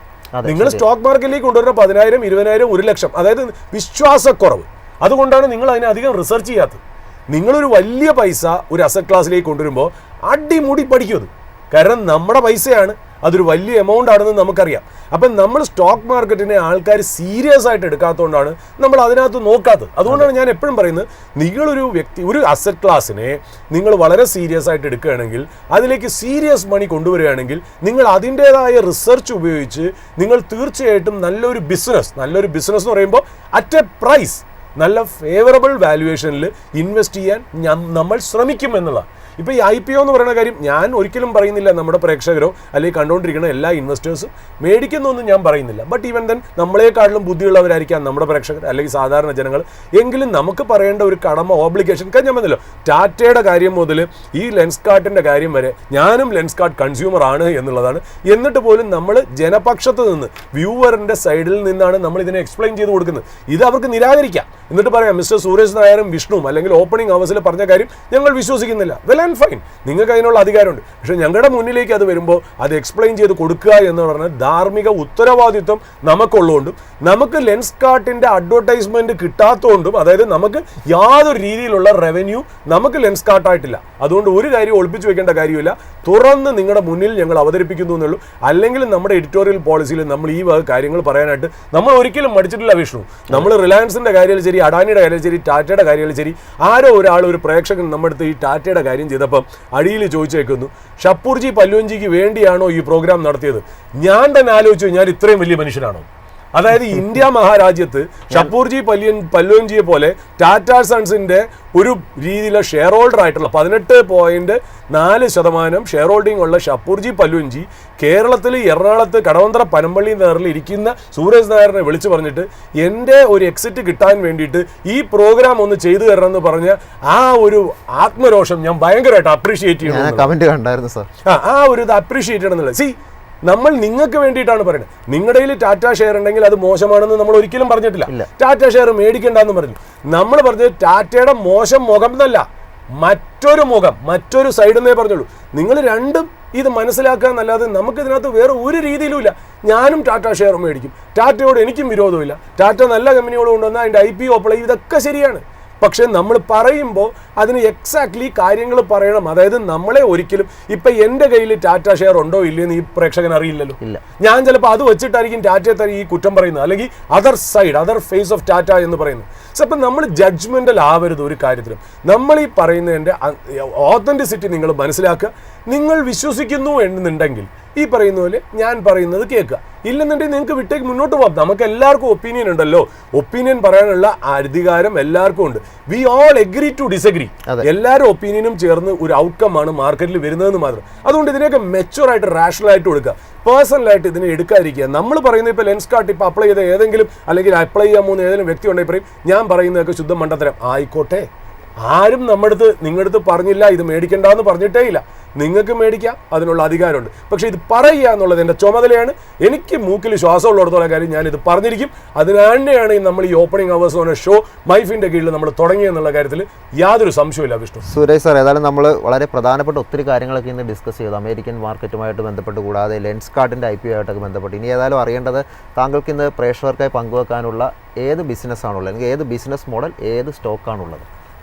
നിങ്ങൾ സ്റ്റോക്ക് മാർക്കറ്റിലേക്ക് കൊണ്ടുവരുന്ന 10,000, 20,000, 1 ലക്ഷം, അതായത് വിശ്വാസക്കുറവ്. അതുകൊണ്ടാണ് നിങ്ങൾ അതിനെ അധികം റിസർച്ച് ചെയ്യാത്തത്. നിങ്ങളൊരു വലിയ പൈസ ഒരു അസറ്റ് ക്ലാസ്സിലേക്ക് കൊണ്ടുവരുമ്പോൾ അടിമുടി പഠിക്കും. കാരണം നമ്മുടെ പൈസയാണ്, അതൊരു വലിയ എമൗണ്ട് ആണെന്ന് നമുക്കറിയാം. അപ്പം നമ്മൾ സ്റ്റോക്ക് മാർക്കറ്റിനെ ആൾക്കാർ സീരിയസ് ആയിട്ട് എടുക്കാത്തതുകൊണ്ടാണ് നമ്മൾ അതിനകത്ത് നോക്കാത്തത്. അതുകൊണ്ടാണ് ഞാൻ എപ്പോഴും പറയുന്നത്, നിങ്ങളൊരു വ്യക്തി, ഒരു അസറ്റ് ക്ലാസ്സിനെ നിങ്ങൾ വളരെ സീരിയസ് ആയിട്ട് എടുക്കുകയാണെങ്കിൽ, അതിലേക്ക് സീരിയസ് മണി കൊണ്ടുവരികയാണെങ്കിൽ, നിങ്ങൾ അതിൻ്റേതായ റിസർച്ച് ഉപയോഗിച്ച് നിങ്ങൾ തീർച്ചയായിട്ടും നല്ലൊരു ബിസിനസ് എന്ന് പറയുമ്പോൾ അറ്റ് എ പ്രൈസ്, നല്ല ഫേവറബിൾ വാല്യുവേഷനിൽ ഇൻവെസ്റ്റ് ചെയ്യാൻ നമ്മൾ ശ്രമിക്കും എന്നുള്ളതാണ്. ഇപ്പോൾ ഈ IPO എന്ന് പറയുന്ന കാര്യം ഞാൻ ഒരിക്കലും പറയുന്നില്ല നമ്മുടെ പ്രേക്ഷകരോ അല്ലെങ്കിൽ കണ്ടുകൊണ്ടിരിക്കുന്ന എല്ലാ ഇൻവെസ്റ്റേഴ്സും മേടിക്കുന്നൊന്നും ഞാൻ പറയുന്നില്ല. ബട്ട് ഈവൻ ദെൻ നമ്മളെക്കാട്ടിലും ബുദ്ധിയുള്ളവരായിരിക്കാം നമ്മുടെ പ്രേക്ഷകർ അല്ലെങ്കിൽ സാധാരണ ജനങ്ങൾ. എങ്കിലും നമുക്ക് പറയേണ്ട ഒരു കടമ, ഓബ്ലിഗേഷൻ, ഞാൻ പറഞ്ഞല്ലോ, ടാറ്റയുടെ കാര്യം മുതൽ ഈ ലെൻസ്കാർട്ടിൻ്റെ കാര്യം വരെ ഞാനും ലെൻസ്കാർട്ട് കൺസ്യൂമർ ആണ് എന്നുള്ളതാണ്. എന്നിട്ട് പോലും നമ്മൾ ജനപക്ഷത്ത് നിന്ന്, വ്യൂവറിൻ്റെ സൈഡിൽ നിന്നാണ് നമ്മൾ ഇതിനെ എക്സ്പ്ലെയിൻ ചെയ്ത് കൊടുക്കുന്നത്. ഇത് അവർക്ക് നിരാകരിക്കാം, എന്നിട്ട് പറയാം മിസ്റ്റർ സൂരജ് നായരും വിഷ്ണുവും അല്ലെങ്കിൽ ഓപ്പണിംഗ് ഹവേഴ്സിൽ പറഞ്ഞ കാര്യം ഞങ്ങൾ വിശ്വസിക്കുന്നില്ല. വെൽ ആൻഡ് ഫൈൻ, നിങ്ങൾക്ക് അതിനുള്ള അധികാരമുണ്ട്. പക്ഷേ ഞങ്ങളുടെ മുന്നിലേക്ക് അത് വരുമ്പോൾ അത് എക്സ്പ്ലെയിൻ ചെയ്ത് കൊടുക്കുക എന്ന് പറഞ്ഞാൽ ധാർമ്മിക ഉത്തരവാദിത്വം നമുക്കുള്ളതുകൊണ്ടും നമുക്ക് ലെൻസ്കാർട്ടിൻ്റെ അഡ്വർടൈസ്മെൻറ്റ് കിട്ടാത്തതുകൊണ്ടും, അതായത് നമുക്ക് യാതൊരു രീതിയിലുള്ള റവന്യൂ നമുക്ക് ലെൻസ്കാർട്ടായിട്ടില്ല. അതുകൊണ്ട് ഒരു കാര്യം ഒളിപ്പിച്ചു വെക്കേണ്ട കാര്യമില്ല, തുറന്ന് നിങ്ങളുടെ മുന്നിൽ ഞങ്ങൾ അവതരിപ്പിക്കുന്നു എന്നുള്ളൂ. അല്ലെങ്കിൽ നമ്മുടെ എഡിറ്റോറിയൽ പോളിസിയിൽ നമ്മൾ ഈ വക കാര്യങ്ങൾ പറയാനായിട്ട് നമ്മൾ ഒരിക്കലും മടിച്ചിട്ടില്ല വിഷ്ണു. നമ്മൾ റിലയൻസിൻ്റെ കാര്യത്തിൽ ശരി, അഡാനിയുടെ കാര്യത്തിൽ ശരി, ടാറ്റയുടെ കാര്യത്തിൽ ശരി, ആരോ ഒരാൾ, ഒരു പ്രേക്ഷകൻ നമ്മുടെ അടുത്ത് ഈ ടാറ്റയുടെ കാര്യം ചെയ്തപ്പം അടിയിൽ ചോദിച്ചേക്കുന്നു, ഷപ്പൂർജി പല്ലുവഞ്ചിക്ക് വേണ്ടിയാണോ ഈ പ്രോഗ്രാം നടത്തിയത്? ഞാൻ തന്നെ ആലോചിച്ചു, ഞാൻ ഇത്രയും വലിയ മനുഷ്യനാണോ? അതായത് ഇന്ത്യ മഹാരാജ്യത്ത് ഷപ്പൂർജി പല്ലുവഞ്ചിയെ പോലെ ടാറ്റ സൺസിന്റെ ഒരു രീതിയിലെ ഷെയർ ഹോൾഡർ ആയിട്ടുള്ള 18.4% ഷെയർ ഹോൾഡിംഗ് ഉള്ള ഷപ്പൂർജി പല്ലുവഞ്ചി കേരളത്തിൽ എറണാകുളത്ത് കടവന്തറ പനമ്പള്ളി നഗറിൽ ഇരിക്കുന്ന സൂരജ് നായറിനെ വിളിച്ചു പറഞ്ഞിട്ട് എൻ്റെ ഒരു എക്സിറ്റ് കിട്ടാൻ വേണ്ടിയിട്ട് ഈ പ്രോഗ്രാം ഒന്ന് ചെയ്തു തരണമെന്ന് പറഞ്ഞ ആ ഒരു ആത്മരോഷം ഞാൻ ഭയങ്കരമായിട്ട് അപ്രീഷിയേറ്റ് ചെയ്യണം. കമന്റ് കണ്ടായിരുന്നു സാർ. ആ ഒരു ഇത് അപ്രീഷിയേറ്റ് ചെയ്യണം എന്നുള്ളത്. സി, നമ്മൾ നിങ്ങൾക്ക് വേണ്ടിയിട്ടാണ് പറയുന്നത്. നിങ്ങളുടെ കയ്യിൽ ടാറ്റ ഷെയർ ഉണ്ടെങ്കിൽ അത് മോശമാണെന്ന് നമ്മൾ ഒരിക്കലും പറഞ്ഞിട്ടില്ല. ടാറ്റ ഷെയർ മേടിക്കണ്ടെന്ന് പറഞ്ഞു. നമ്മൾ പറഞ്ഞത് ടാറ്റയുടെ മോശം മുഖം എന്നല്ല, മറ്റൊരു മുഖം, മറ്റൊരു സൈഡ് എന്നേ പറഞ്ഞുള്ളൂ. നിങ്ങൾ രണ്ടും ഇത് മനസ്സിലാക്കുക എന്നല്ലാതെ നമുക്കിതിനകത്ത് വേറെ ഒരു രീതിയിലും ഇല്ല. ഞാനും ടാറ്റ ഷെയർ മേടിക്കും, ടാറ്റയോട് എനിക്കും വിരോധമില്ല. ടാറ്റ നല്ല കമ്പനിയോട് കൊണ്ടുവന്നാൽ അതിൻ്റെ IPO അപ്ലൈ, ഇതൊക്കെ ശരിയാണ്. പക്ഷെ നമ്മൾ പറയുമ്പോൾ അതിന് എക്സാക്ട്ലി കാര്യങ്ങൾ പറയണം. അതായത് നമ്മളെ ഒരിക്കലും ഇപ്പം എൻ്റെ കയ്യിൽ ടാറ്റ ഷെയർ ഉണ്ടോ ഇല്ലയെന്ന് ഈ പ്രേക്ഷകൻ അറിയില്ലല്ലോ. ഞാൻ ചിലപ്പോൾ അത് വെച്ചിട്ടായിരിക്കും ടാറ്റയെ ഈ കുറ്റം പറയുന്നത്, അല്ലെങ്കിൽ other side, other face of Tata എന്ന് പറയുന്നത്. അപ്പം നമ്മൾ ജഡ്ജ്മെൻ്റൽ ആവരുത് ഒരു കാര്യത്തിലും. നമ്മൾ ഈ പറയുന്നതിൻ്റെ ഓതൻറ്റിസിറ്റി നിങ്ങൾ മനസ്സിലാക്കുക. നിങ്ങൾ വിശ്വസിക്കുന്നു എന്നുണ്ടെങ്കിൽ ഈ പറയുന്ന പോലെ ഞാൻ പറയുന്നത് കേൾക്കുക. ഇല്ലെന്നുണ്ടെങ്കിൽ നിങ്ങൾക്ക് വിട്ടേക്ക് മുന്നോട്ട് പോകാം. നമുക്ക് എല്ലാവർക്കും ഒപ്പീനിയൻ ഉണ്ടല്ലോ. ഒപ്പീനിയൻ പറയാനുള്ള അധികാരം എല്ലാവർക്കും ഉണ്ട്. We all agree to disagree. എല്ലാവരും ഒപ്പീനിയനും ചേർന്ന് ഒരു ഔട്ട്കം ആണ് മാർക്കറ്റിൽ വരുന്നതെന്ന് മാത്രം. അതുകൊണ്ട് ഇതിനെയൊക്കെ മെച്ചുവറായിട്ട്, റാഷണലായിട്ട് കൊടുക്കുക. പേഴ്സണലായിട്ട് ഇതിനെ എടുക്കാതിരിക്കുക. നമ്മൾ പറയുന്നത് ഇപ്പോൾ ലെൻസ്കാർട്ട് ഇപ്പോൾ അപ്ലൈ ചെയ്ത ഏതെങ്കിലും, അല്ലെങ്കിൽ അപ്ലൈ ചെയ്യാൻ പോകുന്ന ഏതെങ്കിലും വ്യക്തി ഉണ്ടെങ്കിൽ പറയും ഞാൻ പറയുന്നതൊക്കെ ശുദ്ധം മണ്ടത്തരം. ആയിക്കോട്ടെ, ആരും നിങ്ങളുടെ അടുത്ത് പറഞ്ഞില്ല ഇത് മേടിക്കണ്ടെന്ന് പറഞ്ഞിട്ടേ ഇല്ല. നിങ്ങൾക്ക് മേടിക്കാം, അതിനുള്ള അധികാരമുണ്ട്. പക്ഷേ ഇത് പറയുക എന്നുള്ളത് എൻ്റെ ചുമതലയാണ്. എനിക്ക് മൂക്കിൽ ശ്വാസമുള്ളിടത്തോളം കാര്യം ഞാനിത് പറഞ്ഞിരിക്കും. അതിനാണ് നമ്മൾ ഈ ഓപ്പണിംഗ് അവേഴ്സ് എന്ന ഷോ മൈഫിൻ്റെ കീഴിൽ നമ്മൾ തുടങ്ങിയെന്നുള്ള കാര്യത്തിൽ യാതൊരു സംശയമില്ല വിഷ്ണു. സുരേഷ് സാർ, ഏതായാലും നമ്മൾ വളരെ പ്രധാനപ്പെട്ട ഒത്തിരി കാര്യങ്ങളൊക്കെ ഇന്ന് ഡിസ്കസ് ചെയ്തു. അമേരിക്കൻ മാർക്കറ്റുമായിട്ട് ബന്ധപ്പെട്ട്, കൂടാതെ ലെൻസ്കാർട്ടിൻ്റെ IPO ആയിട്ടൊക്കെ ബന്ധപ്പെട്ട്. ഇനി ഏതായാലും അറിയേണ്ടത് താങ്കൾക്ക് ഇന്ന് പ്രേക്ഷകർക്കായി പങ്കുവെക്കാനുള്ള ഏത് ബിസിനസ്സാണുള്ളത്, അല്ലെങ്കിൽ ഏത് ബിസിനസ് മോഡൽ, ഏത് സ്റ്റോക്കാണുള്ളത്?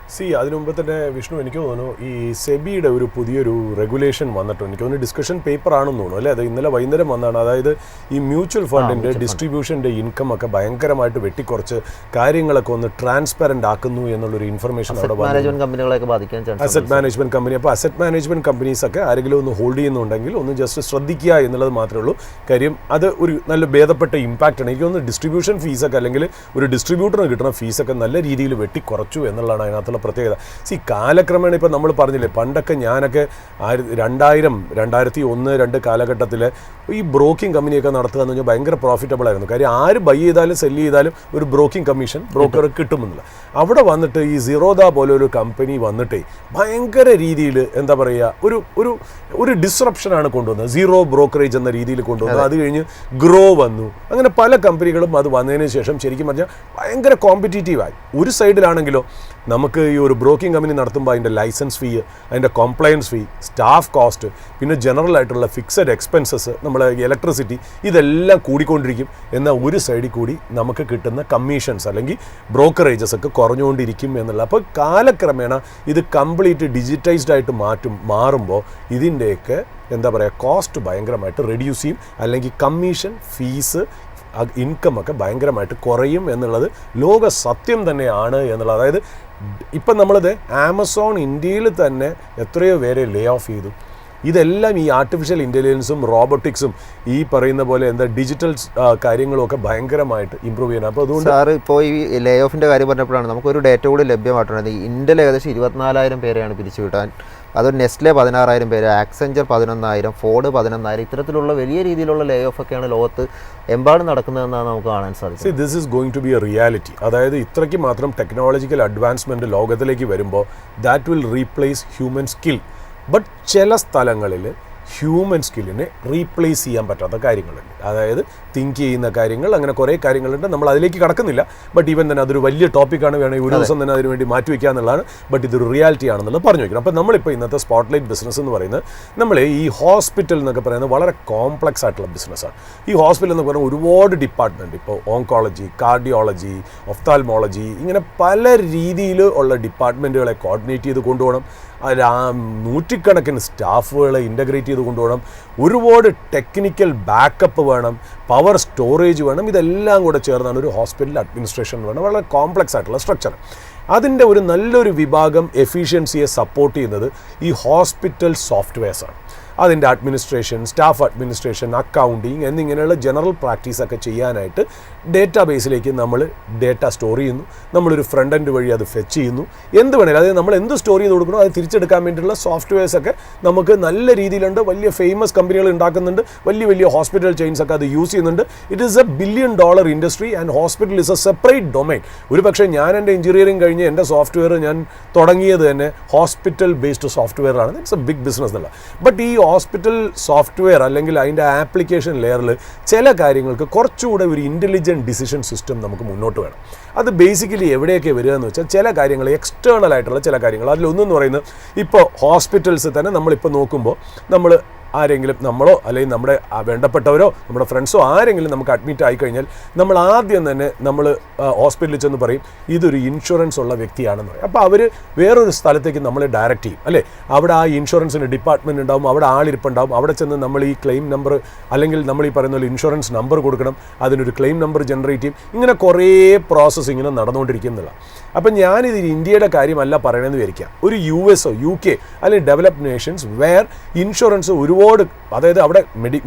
അതിനു മുമ്പ് തന്നെ വിഷ്ണു, എനിക്ക് തോന്നുന്നു ഈ സെബിയുടെ ഒരു പുതിയൊരു റെഗുലേഷൻ വന്നിട്ടുണ്ട്. എനിക്ക് തോന്നുന്നു ഡിസ്കഷൻ പേപ്പർ ആണെന്ന് തോന്നുന്നു, അല്ലേ? അത് ഇന്നലെ വൈകുന്നേരം വന്നതാണ്. അതായത് ഈ മ്യൂച്വൽ ഫണ്ടിൻ്റെ ഡിസ്ട്രിബ്യൂഷൻ്റെ ഇൻകം ഒക്കെ ഭയങ്കരമായിട്ട് വെട്ടിക്കുറച്ച് കാര്യങ്ങളൊക്കെ ഒന്ന് ട്രാൻസ്പെറൻ്റ് ആക്കുന്നു എന്നുള്ളൊരു ഇൻഫർമേഷൻ അവിടെ കമ്പനികളൊക്കെ ബാധിക്കാൻ ചാൻസ്. Asset management company. അപ്പോൾ അസറ്റ് മാനേജ്മെൻറ്റ് കമ്പനീസൊക്കെ ആരെങ്കിലും ഒന്ന് ഹോൾഡ് ചെയ്യുന്നുണ്ടെങ്കിൽ ഒന്ന് ജസ്റ്റ് ശ്രദ്ധിക്കുക എന്നുള്ളത് മാത്രമേ ഉള്ളൂ. കാര്യം അത് ഒരു നല്ല ഭേദപ്പെട്ട ഇമ്പാക്റ്റാണ്. എനിക്ക് തോന്നുന്നു ഡിസ്ട്രിബ്യൂഷൻ ഫീസൊക്കെ, അല്ലെങ്കിൽ ഒരു ഡിസ്ട്രിബ്യൂട്ടറിന് കിട്ടുന്ന ഫീസൊക്കെ നല്ല രീതിയിൽ വെട്ടിക്കുറച്ചു എന്നുള്ളതാണ് അതിനകത്തുള്ള പ്രത്യേകത. കാലക്രമേണ ഇപ്പം നമ്മൾ പറഞ്ഞില്ലേ, പണ്ടൊക്കെ ഞാനൊക്കെ 2000, 2001, 2002 കാലഘട്ടത്തിൽ ഈ ബ്രോക്കിംഗ് കമ്പനിയൊക്കെ നടത്തുക എന്ന് പറഞ്ഞാൽ ഭയങ്കര പ്രോഫിറ്റബിൾ ആയിരുന്നു. കാര്യം ആര് ബൈ ചെയ്താലും സെല്ല് ചെയ്താലും ഒരു ബ്രോക്കിംഗ് കമ്മീഷൻ ബ്രോക്കർ കിട്ടുമെന്നില്ല. അവിടെ വന്നിട്ട് ഈ സിറോദ പോലെ ഒരു കമ്പനി വന്നിട്ടേ ഭയങ്കര രീതിയിൽ എന്താ പറയുക, ഒരു ഡിസ്റപ്ഷനാണ് കൊണ്ടുവന്നത്. സീറോ ബ്രോക്കറേജ് എന്ന രീതിയിൽ കൊണ്ടുവന്നത്. അത് കഴിഞ്ഞ് ഗ്രോ വന്നു. അങ്ങനെ പല കമ്പനികളും അത് വന്നതിന് ശേഷം ശരിക്കും പറഞ്ഞാൽ ഭയങ്കര കോമ്പറ്റീറ്റീവായി. ഒരു സൈഡിലാണെങ്കിലോ നമുക്ക് നമുക്ക് ഈ ഒരു ബ്രോക്കിംഗ് കമ്പനി നടത്തുമ്പോൾ അതിൻ്റെ ലൈസൻസ് ഫീ, അതിൻ്റെ കോംപ്ലയൻസ് ഫീ, സ്റ്റാഫ് കോസ്റ്റ്, പിന്നെ ജനറൽ ആയിട്ടുള്ള ഫിക്സഡ് എക്സ്പെൻസസ്, നമ്മുടെ ഇലക്ട്രിസിറ്റി, ഇതെല്ലാം കൂടിക്കൊണ്ടിരിക്കും. എന്നാൽ ഒരു സൈഡിൽ കൂടി നമുക്ക് കിട്ടുന്ന കമ്മീഷൻസ് അല്ലെങ്കിൽ ബ്രോക്കറേജസ് ഒക്കെ കുറഞ്ഞുകൊണ്ടിരിക്കും എന്നുള്ള. അപ്പോൾ കാലക്രമേണ ഇത് കംപ്ലീറ്റ് ഡിജിറ്റൈസ്ഡ് ആയിട്ട് മാറുമ്പോൾ ഇതിൻ്റെയൊക്കെ എന്താ പറയുക, കോസ്റ്റ് ഭയങ്കരമായിട്ട് റെഡ്യൂസ് ചെയ്യും, അല്ലെങ്കിൽ കമ്മീഷൻ ഫീസ് ഇൻകം ഒക്കെ ഭയങ്കരമായിട്ട് കുറയും എന്നുള്ളത് ലോക സത്യം തന്നെയാണ് എന്നുള്ളത്. അതായത് ഇപ്പം നമ്മളത് ആമസോൺ ഇന്ത്യയിൽ തന്നെ എത്രയോ പേരെ ലേ ഓഫ് ചെയ്തു. ഇതെല്ലാം ഈ ആർട്ടിഫിഷ്യൽ ഇൻ്റലിജൻസും റോബോട്ടിക്സും ഈ പറയുന്ന പോലെ ഡിജിറ്റൽ കാര്യങ്ങളും ഒക്കെ ഭയങ്കരമായിട്ട് ഇമ്പ്രൂവ് ചെയ്യണം. അപ്പോൾ അതുകൊണ്ട് സാർ ഇപ്പോൾ ഈ ലേ ഓഫിൻ്റെ കാര്യം പറഞ്ഞപ്പോഴാണ് നമുക്കൊരു ഡേറ്റ കൂടി ലഭ്യമായിട്ടുണ്ട്. ഇന്ത്യയിൽ ഏകദേശം 24,000 പേരെയാണ് പിരിച്ചുവിട്ടാൻ. അത് നെസ്ലെ 16,000 പേര്, ആക്സെഞ്ചർ 11,000, ഫോർഡ് 11,000, ഇത്തരത്തിലുള്ള വലിയ രീതിയിലുള്ള ലേ ഓഫ് ഒക്കെയാണ് ലോകത്ത് എമ്പാടും നടക്കുന്നതെന്നാണ് നമുക്ക് കാണാൻ സാധിക്കും. This is going to be a reality. അതായത് ഇത്രയ്ക്ക് മാത്രം ടെക്നോളജിക്കൽ അഡ്വാൻസ്മെൻറ്റ് ലോകത്തിലേക്ക് വരുമ്പോൾ that will replace human skill. But ചില സ്ഥലങ്ങളിൽ ഹ്യൂമൻ സ്കില്ലിനെ റീപ്ലേസ് ചെയ്യാൻ പറ്റാത്ത കാര്യങ്ങളുണ്ട്. അതായത് തിങ്ക് ചെയ്യുന്ന കാര്യങ്ങൾ, അങ്ങനെ കുറേ കാര്യങ്ങളുണ്ട്. നമ്മൾ അതിലേക്ക് കടക്കുന്നില്ല. ബട്ട് ഈവൻ തന്നെ അതൊരു വലിയ ടോപ്പിക്കാണ്, വേണമെങ്കിൽ ഒരു ദിവസം തന്നെ അതിന് വേണ്ടി മാറ്റി വയ്ക്കുക എന്നുള്ളതാണ്. ബട്ട് ഇതൊരു റിയാലിറ്റി ആണെന്നുള്ളത് പറഞ്ഞു വയ്ക്കണം. അപ്പോൾ നമ്മളിപ്പോൾ ഇന്നത്തെ സ്പോട്ട്ലൈറ്റ് ബിസിനസ് എന്ന് പറയുന്നത്, നമ്മൾ ഈ ഹോസ്പിറ്റൽ എന്നൊക്കെ പറയുന്നത് വളരെ കോംപ്ലക്സ് ആയിട്ടുള്ള ബിസിനസ്സാണ്. ഈ ഹോസ്പിറ്റൽ എന്ന് പറയുന്നത് ഒരുപാട് ഡിപ്പാർട്ട്മെൻറ്റ്, ഇപ്പോൾ ഓങ്കോളജി, കാർഡിയോളജി, ഒഫ്താൽമോളജി, ഇങ്ങനെ പല രീതിയിൽ ഉള്ള ഡിപ്പാർട്ട്മെൻറ്റുകളെ കോർഡിനേറ്റ് ചെയ്ത് കൊണ്ടുപോകണം. നൂറ്റിക്കണക്കിന് സ്റ്റാഫുകളെ ഇൻ്റഗ്രേറ്റ് ചെയ്ത് കൊണ്ടുപോകണം. ഒരുപാട് ടെക്നിക്കൽ ബാക്കപ്പ് വേണം, പവർ സ്റ്റോറേജ് വേണം. ഇതെല്ലാം കൂടെ ചേർന്നാണ് ഒരു ഹോസ്പിറ്റൽ അഡ്മിനിസ്ട്രേഷൻ വേണം. വളരെ കോംപ്ലക്സ് ആയിട്ടുള്ള സ്ട്രക്ചർ. അതിൻ്റെ ഒരു നല്ലൊരു വിഭാഗം എഫിഷ്യൻസിയെ സപ്പോർട്ട് ചെയ്യുന്നത് ഈ ഹോസ്പിറ്റൽ സോഫ്റ്റ്വെയർസാണ്. അതിൻ്റെ അഡ്മിനിസ്ട്രേഷൻ, സ്റ്റാഫ് അഡ്മിനിസ്ട്രേഷൻ, അക്കൗണ്ടിങ് എന്നിങ്ങനെയുള്ള ജനറൽ പ്രാക്ടീസൊക്കെ ചെയ്യാനായിട്ട് ഡേറ്റാ ബേസിലേക്ക് നമ്മൾ ഡേറ്റ സ്റ്റോർ ചെയ്യുന്നു. നമ്മളൊരു ഫ്രണ്ട് എൻഡ് വഴി അത് ഫെച്ച് ചെയ്യുന്നു. എന്ത് വേണേലും, അതായത് നമ്മൾ എന്ത് സ്റ്റോർ ചെയ്ത് കൊടുക്കണോ അത് തിരിച്ചെടുക്കാൻ വേണ്ടിയിട്ടുള്ള സോഫ്റ്റ്വെയർസൊക്കെ നമുക്ക് നല്ല രീതിയിലുണ്ട്. വലിയ ഫേമസ് കമ്പനികൾ ഉണ്ടാക്കുന്നുണ്ട്, വലിയ വലിയ ഹോസ്പിറ്റൽ ചെയിൻസൊക്കെ അത് യൂസ് ചെയ്യുന്നുണ്ട്. It is $1 billion industry and hospital is A separate domain. ഒരു പക്ഷേ ഞാൻ എൻ്റെ എഞ്ചിനീയറിംഗ് കഴിഞ്ഞ് എൻ്റെ സോഫ്റ്റ്വെയർ ഞാൻ തുടങ്ങിയത് തന്നെ ഹോസ്പിറ്റൽ ബേസ്ഡ് സോഫ്റ്റ്വെയർ ആണ്. ഇറ്റ്സ് എ ബിഗ് ബിസിനസ് എന്നുള്ള. ബട്ട് ഈ ഹോസ്പിറ്റൽ സോഫ്റ്റ്വെയർ അല്ലെങ്കിൽ അതിൻ്റെ ആപ്ലിക്കേഷൻ ലെയറിൽ ചില കാര്യങ്ങൾക്ക് കുറച്ചുകൂടെ ഒരു ഇൻ്റലിജൻറ്റ് ഡിസിഷൻ സിസ്റ്റം നമുക്ക് മുന്നോട്ട് വേണം. അത് ബേസിക്കലി എവിടെയൊക്കെ വരിക എന്ന് വെച്ചാൽ ചില കാര്യങ്ങൾ, എക്സ്റ്റേണൽ ആയിട്ടുള്ള ചില കാര്യങ്ങൾ, അതിലൊന്നെന്ന് പറയുന്നത്, ഇപ്പോൾ ഹോസ്പിറ്റൽസ് തന്നെ നമ്മളിപ്പോൾ നോക്കുമ്പോൾ നമ്മൾ ആരെങ്കിലും, നമ്മളോ അല്ലെങ്കിൽ നമ്മുടെ വേണ്ടപ്പെട്ടവരോ നമ്മുടെ ഫ്രണ്ട്സോ ആരെങ്കിലും നമുക്ക് അഡ്മിറ്റ് ആയിക്കഴിഞ്ഞാൽ നമ്മൾ ആദ്യം തന്നെ നമ്മൾ ഹോസ്പിറ്റലിൽ ചെന്ന് പറയും ഇതൊരു ഇൻഷുറൻസ് ഉള്ള വ്യക്തിയാണെന്ന് പറയും. അപ്പോൾ അവർ വേറൊരു സ്ഥലത്തേക്ക് നമ്മളെ ഡയറക്റ്റ് ചെയ്യും, അല്ലേ? അവിടെ ആ ഇൻഷുറൻസിൻ്റെ ഡിപ്പാർട്ട്മെൻറ്റ് ഉണ്ടാവും, അവിടെ ആളിരിപ്പുണ്ടാവും. അവിടെ ചെന്ന് നമ്മൾ ഈ ക്ലെയിം നമ്പർ അല്ലെങ്കിൽ നമ്മൾ ഈ പറയുന്ന പോലെ ഇൻഷുറൻസ് നമ്പർ കൊടുക്കണം, അതിനൊരു ക്ലെയിം നമ്പർ ജനറേറ്റ് ചെയ്യും. ഇങ്ങനെ കുറേ പ്രോസസ്സ് ഇങ്ങനെ നടന്നുകൊണ്ടിരിക്കുന്നില്ല. അപ്പം ഞാനിത് ഇന്ത്യയുടെ കാര്യമല്ല പറയണമെന്ന് വിചാരിക്കാം. ഒരു US UK അല്ലെങ്കിൽ ഡെവലപ്ഡ് നേഷൻസ് വേർ ഇൻഷുറൻസ് ഒരുപാട്, അതായത് അവിടെ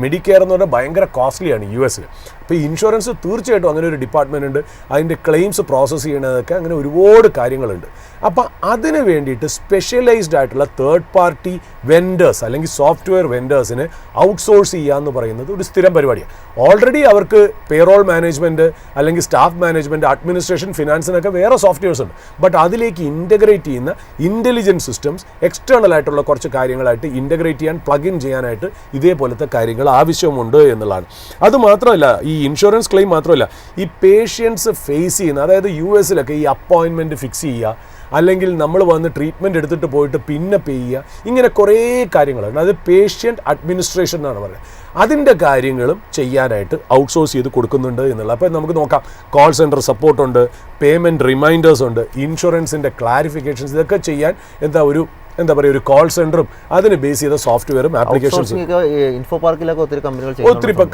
മെഡിക്കെയർ എന്ന് പറഞ്ഞാൽ ഭയങ്കര കോസ്റ്റ്ലിയാണ് US. അപ്പോൾ ഈ ഇൻഷുറൻസ് തീർച്ചയായിട്ടും അങ്ങനെ ഒരു ഡിപ്പാർട്ട്മെൻ്റ് ഉണ്ട്. അതിൻ്റെ ക്ലെയിംസ് പ്രോസസ്സ് ചെയ്യണതൊക്കെ അങ്ങനെ ഒരുപാട് കാര്യങ്ങളുണ്ട്. അപ്പോൾ അതിന് വേണ്ടിയിട്ട് സ്പെഷ്യലൈസ്ഡ് ആയിട്ടുള്ള തേർഡ് പാർട്ടി വെൻഡേഴ്സ് അല്ലെങ്കിൽ സോഫ്റ്റ്വെയർ വെൻഡേഴ്സിന് ഔട്ട്സോഴ്സ് ചെയ്യുക എന്ന് പറയുന്നത് ഒരു സ്ഥിരം പരിപാടിയാണ്. ഓൾറെഡി അവർക്ക് പേറോൾ മാനേജ്മെൻറ്റ് അല്ലെങ്കിൽ സ്റ്റാഫ് മാനേജ്മെൻറ്റ്, അഡ്മിനിസ്ട്രേഷൻ, ഫിനാൻസിനൊക്കെ വേറെ സോഫ്റ്റ്വെയർസ് ഉണ്ട്. ബട്ട് അതിലേക്ക് ഇൻ്റഗ്രേറ്റ് ചെയ്യുന്ന ഇൻ്റലിജൻറ്റ് സിസ്റ്റംസ്, എക്സ്റ്റേണൽ ആയിട്ടുള്ള കുറച്ച് കാര്യങ്ങളായിട്ട് ഇൻ്റഗ്രേറ്റ് ചെയ്യാൻ, പ്ലഗ് ഇൻ ചെയ്യാനായിട്ട് ഇതേപോലത്തെ കാര്യങ്ങൾ ആവശ്യമുണ്ട് എന്നുള്ളതാണ്. അതുമാത്രമല്ല, ഈ ഇൻഷുറൻസ് ക്ലെയിം മാത്രമല്ല, ഈ പേഷ്യൻസ് ഫേസ് ചെയ്യുന്ന, അതായത് US ഈ അപ്പോയിൻമെൻറ്റ് ഫിക്സ് ചെയ്യുക, അല്ലെങ്കിൽ നമ്മൾ വന്ന് ട്രീറ്റ്മെൻറ്റ് എടുത്തിട്ട് പോയിട്ട് പിന്നെ പേ ചെയ്യുക, ഇങ്ങനെ കുറേ കാര്യങ്ങളുണ്ട്. അത് പേഷ്യൻ്റ് അഡ്മിനിസ്ട്രേഷൻ എന്നാണ് പറയുന്നത്. അതിൻ്റെ കാര്യങ്ങളും ചെയ്യാനായിട്ട് ഔട്ട്സോഴ്സ് ചെയ്ത് കൊടുക്കുന്നുണ്ട് എന്നുള്ളത്. അപ്പോൾ നമുക്ക് നോക്കാം, കോൾ സെൻറ്റർ സപ്പോർട്ടുണ്ട്, പേയ്മെൻറ്റ് റിമൈൻഡേഴ്സ് ഉണ്ട്, ഇൻഷുറൻസിൻ്റെ ക്ലാരിഫിക്കേഷൻസ്, ഇതൊക്കെ ചെയ്യാൻ എന്താ പറയുക ഒരു കോൾ സെൻറ്ററും അതിന് ബേസ് ചെയ്ത സോഫ്റ്റ്വെയറും ആപ്ലിക്കേഷൻസും ഇൻഫോ പാർക്കിലൊക്കെ ഒത്തിരി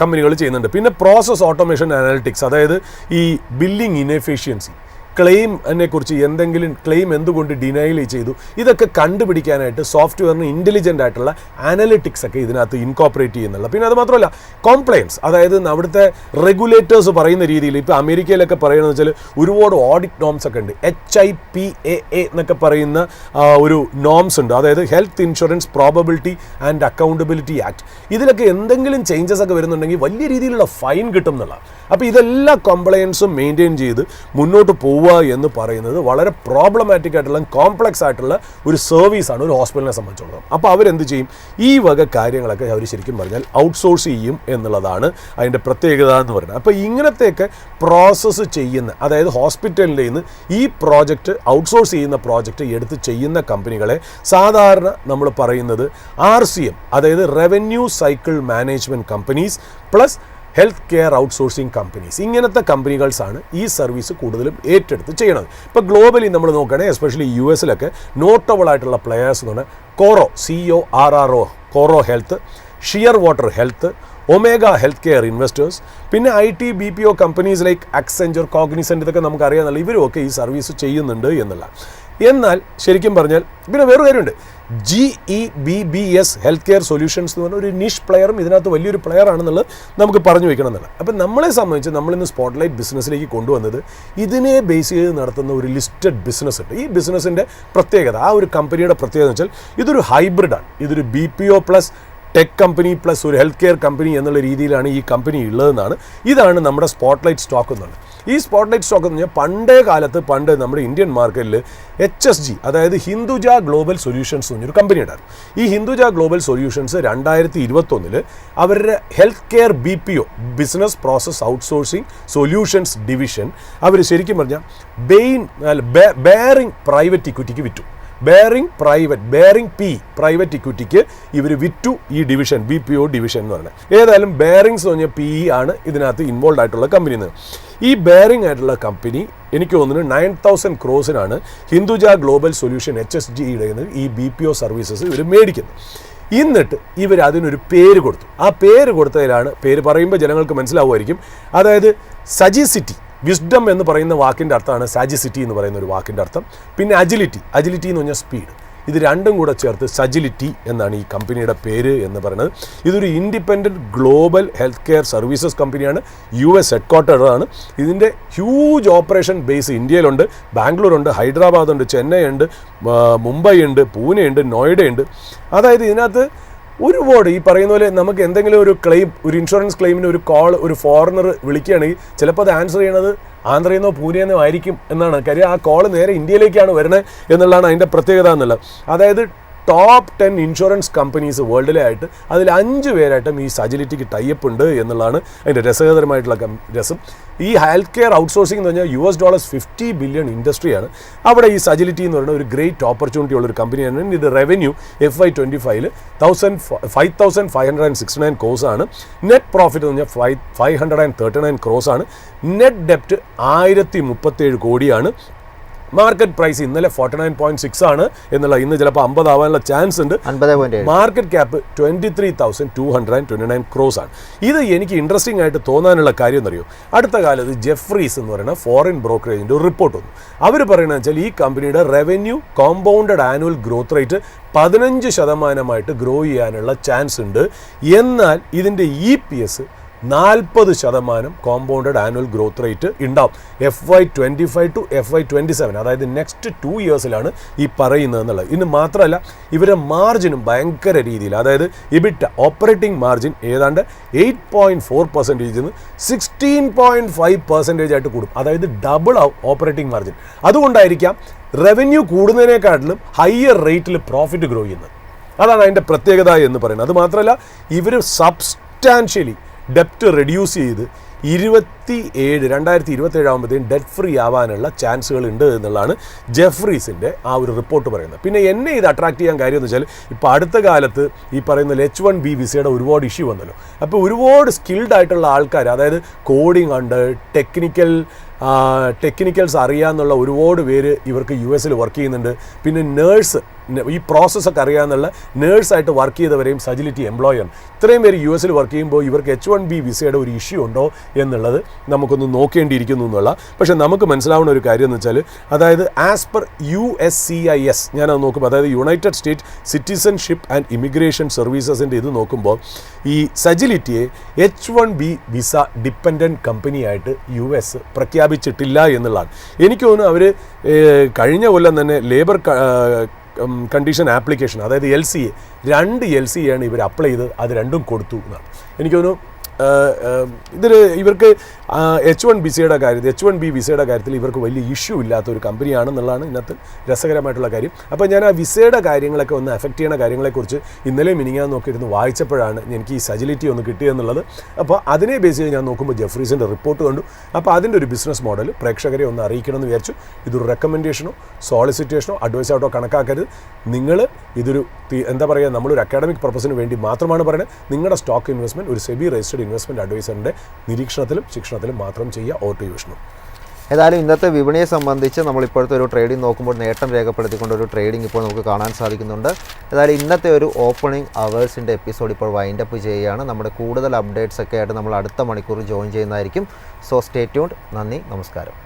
കമ്പനികൾ ചെയ്യുന്നുണ്ട്. പിന്നെ പ്രോസസ് ഓട്ടോമേഷൻ അനാലിറ്റിക്സ്, അതായത് ഈ ബില്ലിംഗ് ഇൻഎഫിഷ്യൻസി, ക്ലെയിമിനെ കുറിച്ച് എന്തെങ്കിലും ക്ലെയിം എന്തുകൊണ്ട് ഡിനൈൽ ചെയ്തു, ഇതൊക്കെ കണ്ടുപിടിക്കാനായിട്ട് സോഫ്റ്റ്വെയറിന് ഇൻ്റലിജൻ്റ് ആയിട്ടുള്ള അനലിറ്റിക്സ് ഒക്കെ ഇതിനകത്ത് ഇൻകോപ്പറേറ്റ് ചെയ്യുന്നുള്ള. പിന്നെ അത് മാത്രമല്ല, കോംപ്ലയൻസ്, അതായത് അവിടുത്തെ റെഗുലേറ്റേഴ്സ് പറയുന്ന രീതിയിൽ, ഇപ്പോൾ അമേരിക്കയിലൊക്കെ പറയുന്നത് വെച്ചാൽ ഒരുപാട് ഓഡിറ്റ് നോംസ് ഒക്കെ ഉണ്ട്. HIPAA എന്നൊക്കെ പറയുന്ന ഒരു നോംസ് ഉണ്ട്, അതായത് health insurance probability and accountability act. ഇതിലൊക്കെ എന്തെങ്കിലും ചേഞ്ചസ് ഒക്കെ വരുന്നുണ്ടെങ്കിൽ വലിയ രീതിയിലുള്ള ഫൈൻ കിട്ടും എന്നുള്ള. അപ്പോൾ ഇതെല്ലാ കംപ്ലയൻസും മെയിൻറ്റെയിൻ ചെയ്ത് മുന്നോട്ട് പോകുക പോവുക എന്ന് പറയുന്നത് വളരെ പ്രോബ്ലമാറ്റിക് ആയിട്ടുള്ള കോംപ്ലക്സ് ആയിട്ടുള്ള ഒരു സർവീസാണ് ഒരു ഹോസ്പിറ്റലിനെ സംബന്ധിച്ചിടത്തോളം. അപ്പോൾ അവരെന്ത് ചെയ്യും? ഈ വക കാര്യങ്ങളൊക്കെ അവർ ശരിക്കും പറഞ്ഞാൽ ഔട്ട്സോഴ്സ് ചെയ്യും എന്നുള്ളതാണ് അതിൻ്റെ പ്രത്യേകത എന്ന് പറയുന്നത്. അപ്പോൾ ഇങ്ങനത്തെയൊക്കെ പ്രോസസ്സ് ചെയ്യുന്ന, അതായത് ഹോസ്പിറ്റലിൻ്റെ നിന്ന് ഈ പ്രോജക്റ്റ് ഔട്ട്സോഴ്സ് ചെയ്യുന്ന പ്രോജക്റ്റ് എടുത്ത് ചെയ്യുന്ന കമ്പനികളെ സാധാരണ നമ്മൾ പറയുന്നത് RCM, അതായത് revenue cycle management companies plus health care outsourcing companies, ഇങ്ങനത്തെ കമ്പനികൾസാണ് ഈ സർവീസ് കൂടുതലും ഏറ്റെടുത്ത് ചെയ്യണത്. ഇപ്പോൾ ഗ്ലോബലി നമ്മൾ നോക്കുകയാണെങ്കിൽ എസ്പെഷ്യലി US നോട്ടബിൾ ആയിട്ടുള്ള പ്ലെയേഴ്സ് എന്ന് പറഞ്ഞാൽ Corro, CORRO, Corro Health, Shearwater Health, Omega Health Care investors, പിന്നെ IT BPO companies like Accenture, Cognizant, ഇതൊക്കെ നമുക്കറിയാമെന്നുള്ള ഇവരുമൊക്കെ ഈ സർവീസ് ചെയ്യുന്നുണ്ട് എന്നുള്ള. എന്നാൽ ശരിക്കും പറഞ്ഞാൽ പിന്നെ വേറൊരു കാര്യമുണ്ട്, GEBBS ഹെൽത്ത് കെയർ സൊല്യൂഷൻസ് എന്ന് പറഞ്ഞ ഒരു നിഷ് പ്ലെയറും ഇതിനകത്ത് വലിയൊരു പ്ലെയർ ആണെന്നുള്ളത് നമുക്ക് പറഞ്ഞു വയ്ക്കണം എന്നുള്ളത്. അപ്പം നമ്മളെ സംബന്ധിച്ച് നമ്മളിന്ന് സ്പോട്ട്ലൈറ്റ് ബിസിനസ്സിലേക്ക് കൊണ്ടുവന്നത് ഇതിനെ ബേസ് ചെയ്ത് നടത്തുന്ന ഒരു ലിസ്റ്റഡ് ബിസിനസ് ഉണ്ട്. ഈ ബിസിനസ്സിൻ്റെ പ്രത്യേകത, ആ ഒരു കമ്പനിയുടെ പ്രത്യേകത എന്ന് വെച്ചാൽ ഇതൊരു ഹൈബ്രിഡാണ്. ഇതൊരു BPO plus tech company plus ഒരു ഹെൽത്ത് കെയർ കമ്പനി എന്നുള്ള രീതിയിലാണ് ഈ കമ്പനി ഉള്ളതെന്നാണ്. ഇതാണ് നമ്മുടെ സ്പോട്ട്ലൈറ്റ് സ്റ്റോക്ക് എന്നുള്ളത്. ഈ സ്പോട്ട്ലൈറ്റ് സ്റ്റോക്ക് എന്ന് പറഞ്ഞാൽ പണ്ട് നമ്മുടെ ഇന്ത്യൻ മാർക്കറ്റിൽ HSG, അതായത് ഹിന്ദുജ ഗ്ലോബൽ സൊല്യൂഷൻസ് എന്ന് പറഞ്ഞൊരു കമ്പനി ഉണ്ടായിരുന്നു. ഈ ഹിന്ദുജ ഗ്ലോബൽ സൊല്യൂഷൻസ് 2021 അവരുടെ health care BPO, business process outsourcing solutions division, അവർ ശരിക്കും പറഞ്ഞാൽ ബെയറിംഗ് പ്രൈവറ്റ് ഇക്വിറ്റിക്ക് വിറ്റു. ബെയറിംഗ് പ്രൈവറ്റ് ഇക്വിറ്റിക്ക് ഇവർ വിറ്റു ഈ ഡിവിഷൻ, BPO ഡിവിഷൻ എന്ന് പറയുന്നത്. ഏതായാലും ബെയറിംഗ്സ് എന്ന് പറഞ്ഞാൽ PE ആണ് ഇതിനകത്ത് ഇൻവോൾവ് ആയിട്ടുള്ള കമ്പനി. ഈ ബെയറിംഗ് ആയിട്ടുള്ള കമ്പനി എനിക്ക് തോന്നുന്നു 9,000 crores ഹിന്ദുജ ഗ്ലോബൽ സൊല്യൂഷൻ HSGയുടെ ഈ BPO സർവീസസ് ഇവർ മേടിക്കുന്നത്. എന്നിട്ട് ഇവർ അതിനൊരു പേര് കൊടുത്തു. ആ പേര് കൊടുത്തതിലാണ്, പേര് പറയുമ്പോൾ ജനങ്ങൾക്ക് മനസ്സിലാവുമായിരിക്കും, അതായത് സജിസിറ്റി, വിസ്ഡം എന്ന് പറയുന്ന വാക്കിൻ്റെ അർത്ഥമാണ് സാജിസിറ്റി എന്ന് പറയുന്ന ഒരു വാക്കിൻ്റെ അർത്ഥം. പിന്നെ അജിലിറ്റി എന്ന് പറഞ്ഞാൽ സ്പീഡ്. ഇത് രണ്ടും കൂടെ ചേർത്ത് സജിലിറ്റി എന്നാണ് ഈ കമ്പനിയുടെ പേര് എന്ന് പറയുന്നത്. ഇതൊരു independent global health care services കമ്പനിയാണ്. US ഹെഡ്ക്വാർട്ടറാണ്. ഇതിൻ്റെ ഹ്യൂജ് ഓപ്പറേഷൻ ബേസ് ഇന്ത്യയിലുണ്ട്, ബാംഗ്ലൂരുണ്ട്, ഹൈദരാബാദുണ്ട്, ചെന്നൈ ഉണ്ട്, മുംബൈ ഉണ്ട്, പൂനെ ഉണ്ട്, നോയിഡ ഉണ്ട്. അതായത് ഇതിനകത്ത് ഒരുപാട് ഈ പറയുന്ന പോലെ നമുക്ക് എന്തെങ്കിലും ഒരു ക്ലെയിം, ഒരു ഇൻഷുറൻസ് ക്ലെയിമിന് ഒരു കോൾ ഒരു ഫോറിനർ വിളിക്കുകയാണെങ്കിൽ ചിലപ്പോൾ അത് ആൻസർ ചെയ്യണത് ആന്ധ്രയെന്നോ പൂനെയെന്നോ ആയിരിക്കും എന്നാണ്. കാര്യം ആ കോൾ നേരെ ഇന്ത്യയിലേക്കാണ് വരുന്നത് എന്നുള്ളതാണ് അതിൻ്റെ പ്രത്യേകത എന്നുള്ളത്. അതായത് ടോപ്പ് 10 ഇൻഷുറൻസ് കമ്പനീസ് വേൾഡിലെ ആയിട്ട് അതിൽ 5 പേരായിട്ടും ഈ സജിലിറ്റിക്ക് ടൈപ്പ് ഉണ്ട് എന്നുള്ളതാണ് അതിൻ്റെ രസകരമായിട്ടുള്ള രസം. ഈ ഹെൽത്ത് കെയർ ഔട്ട്സോഴ്സിംഗ് എന്ന് പറഞ്ഞാൽ $50 ബില്യൺ ഇൻഡസ്ട്രിയാണ്. അവിടെ ഈ സജിലിറ്റി എന്ന് പറയുന്ന ഒരു ഗ്രേറ്റ് ഓപ്പർച്യൂണിറ്റി ഉള്ളൊരു കമ്പനിയാണ്. ഇത് റവന്യൂ FY25 5,569 crores ആണ്. നെറ്റ് പ്രോഫിറ്റ് എന്ന് പറഞ്ഞാൽ 539 crores ആണ്. നെറ്റ് ഡെപ്റ്റ് 1037 കോടിയാണ്. മാർക്കറ്റ് പ്രൈസ് ഇന്നലെ 49.6 ആണ് എന്നുള്ള, ഇന്ന് ചിലപ്പോൾ 50 ആവാനുള്ള ചാൻസ് ഉണ്ട്. മാർക്കറ്റ് ക്യാപ്പ് 23,229 crores ആണ്. ഇത് എനിക്ക് ഇൻട്രസ്റ്റിംഗ് ആയിട്ട് തോന്നാനുള്ള കാര്യം എന്നറിയോ, അടുത്ത കാലത്ത് ജെഫ്രീസ് എന്ന് പറയുന്ന ഫോറിൻ ബ്രോക്കറേജിൻ്റെ ഒരു റിപ്പോർട്ട് വന്നു. അവർ പറയുന്നത് വെച്ചാൽ ഈ കമ്പനിയുടെ revenue compounded annual growth rate 15% grow ചെയ്യാനുള്ള ചാൻസ് ഉണ്ട്. എന്നാൽ ഇതിൻ്റെ EPS 40% compounded annual growth rate ഉണ്ടാവും FY25 to FY27, അതായത് നെക്സ്റ്റ് 2 yearsലാണ് ഈ പറയുന്നത് എന്നുള്ളത്. ഇന്ന് മാത്രമല്ല ഇവരുടെ മാർജിനും ഭയങ്കര രീതിയിൽ, അതായത് EBITDA ഓപ്പറേറ്റിംഗ് മാർജിൻ ഏതാണ്ട് 8.4% 16.5% ആയിട്ട് കൂടും. അതായത് ഡബിൾ ആവും ഓപ്പറേറ്റിംഗ് മാർജിൻ. അതുകൊണ്ടായിരിക്കാം റവന്യൂ കൂടുന്നതിനേക്കാട്ടിലും ഹയർ റേറ്റിൽ പ്രോഫിറ്റ് ഗ്രോ ചെയ്യുന്നത്. അതാണ് അതിൻ്റെ പ്രത്യേകത എന്ന് പറയുന്നത്. അതുമാത്രമല്ല ഇവർ സബ്സ്റ്റാൻഷ്യലി ഡെപ്റ്റ് റെഡ്യൂസ് ചെയ്ത് 2027 ആകുമ്പോഴത്തേക്കും ഡെറ്റ് ഫ്രീ ആവാനുള്ള ചാൻസുകൾ ഉണ്ട് എന്നുള്ളതാണ് ജെഫ്രീസിൻ്റെ ആ ഒരു റിപ്പോർട്ട് പറയുന്നത്. പിന്നെ എന്നെ ഇത് അട്രാക്ട് ചെയ്യാൻ കാര്യം എന്ന് വെച്ചാൽ ഇപ്പോൾ അടുത്ത കാലത്ത് ഈ പറയുന്ന H1B വിസയുടെ ഒരുപാട് ഇഷ്യൂ വന്നല്ലോ. അപ്പോൾ ഒരുപാട് സ്കിൽഡ് ആയിട്ടുള്ള ആൾക്കാർ, അതായത് കോഡിംഗ് ഉണ്ട്, ടെക്നിക്കൽസ് അറിയാമെന്നുള്ള ഒരുപാട് പേര് ഇവർക്ക് US വർക്ക് ചെയ്യുന്നുണ്ട്. പിന്നെ നേഴ്സ്, ഈ പ്രോസസ്സൊക്കെ അറിയാമെന്നുള്ള നേഴ്സായിട്ട് വർക്ക് ചെയ്തവരെയും സജിലിറ്റി എംപ്ലോയാണ്. ഇത്രയും പേര് US വർക്ക് ചെയ്യുമ്പോൾ ഇവർക്ക് H1B വിസയുടെ ഒരു ഇഷ്യൂ ഉണ്ടോ എന്നുള്ളത് നമുക്കൊന്ന് നോക്കേണ്ടിയിരിക്കുന്നു എന്നുള്ള. പക്ഷേ നമുക്ക് മനസ്സിലാവുന്ന ഒരു കാര്യം എന്ന് വെച്ചാൽ, അതായത് ആസ് പെർ USCIS ഞാനത് നോക്കുമ്പോൾ, അതായത് United State Citizenship and Immigration സർവീസസിൻ്റെ ഇത് നോക്കുമ്പോൾ ഈ സജിലിറ്റിയെ H1B വിസ ഡിപ്പെൻഡൻറ്റ് കമ്പനിയായിട്ട് US പ്രഖ്യാപിച്ചിട്ടില്ല എന്നുള്ളതാണ്. എനിക്ക് തോന്നുന്നു അവർ കഴിഞ്ഞ കൊല്ലം തന്നെ ലേബർ കണ്ടീഷൻ ആപ്ലിക്കേഷൻ, അതായത് LCA 2 LCA ആണ് ഇവർ അപ്ലൈ ചെയ്ത് അത് രണ്ടും കൊടുത്തു എന്നാണ്. എനിക്ക് തോന്നുന്നു ഇതിൽ ഇവർക്ക് H1B വിസയുടെ കാര്യത്തിൽ ഇവർക്ക് വലിയ ഇഷ്യൂ ഇല്ലാത്ത ഒരു കമ്പനിയാണെന്നുള്ളതാണ് ഇതിനകത്ത് രസകരമായിട്ടുള്ള കാര്യം. അപ്പോൾ ഞാൻ ആ വിസയുടെ കാര്യങ്ങളൊക്കെ ഒന്ന് എഫക്റ്റ് ചെയ്യുന്ന കാര്യങ്ങളെക്കുറിച്ച് ഇന്നലെ മിനിങ്ങാൻ നോക്കിയിരുന്ന് വായിച്ചപ്പോഴാണ് എനിക്ക് ഈ സജിലിറ്റി ഒന്ന് കിട്ടിയെന്നുള്ളത്. അപ്പോൾ അതിനെ ബേസ് ചെയ്ത് ഞാൻ നോക്കുമ്പോൾ ജെഫ്രീസിൻ്റെ റിപ്പോർട്ട് കണ്ടു. അപ്പോൾ അതിൻ്റെ ഒരു ബിസിനസ് മോഡൽ പ്രേക്ഷകരെ ഒന്ന് അറിയിക്കണമെന്ന് വിചാരിച്ചു. ഇതൊരു റെക്കമെൻഡേഷനോ സോളിസിറ്റേഷനോ അഡ്വൈസായിട്ടോ കണക്കാക്കരുത്. നിങ്ങൾ ഇതൊരു എന്താ പറയുക, നമ്മളൊരു അക്കാഡമിക് പർപ്പസിന് വേണ്ടി മാത്രമാണ് പറയുന്നത്. നിങ്ങളുടെ സ്റ്റോക്ക് ഇൻവെസ്റ്റ്മെൻറ്റ് ഒരു സെബി രജിസ്റ്റേർഡ് ഇൻവെസ്റ്റ്മെൻറ്റ് അഡ്വൈസറിൻ്റെ നിരീക്ഷണത്തിലും ശിക്ഷണത്തിലും മാത്രം ചെയ്യുക. ഓട്ടോ യൂഷനും. ഏതായാലും ഇന്നത്തെ വിപണിയെ സംബന്ധിച്ച് നമ്മൾ ഇപ്പോഴത്തെ ഒരു ട്രേഡിംഗ് നോക്കുമ്പോൾ നേട്ടം രേഖപ്പെടുത്തിക്കൊണ്ട് ഒരു ട്രേഡിംഗ് ഇപ്പോൾ നമുക്ക് കാണാൻ സാധിക്കുന്നുണ്ട്. ഏതായാലും ഇന്നത്തെ ഒരു ഓപ്പണിംഗ് അവേഴ്സിൻ്റെ എപ്പിസോഡ് ഇപ്പോൾ വൈൻഡപ്പ് ചെയ്യുകയാണ്. നമ്മുടെ കൂടുതൽ അപ്ഡേറ്റ്സ് ഒക്കെ ആയിട്ട് നമ്മൾ അടുത്ത മണിക്കൂർ ജോയിൻ ചെയ്യുന്നതായിരിക്കും. So stay tuned. നന്ദി, നമസ്കാരം.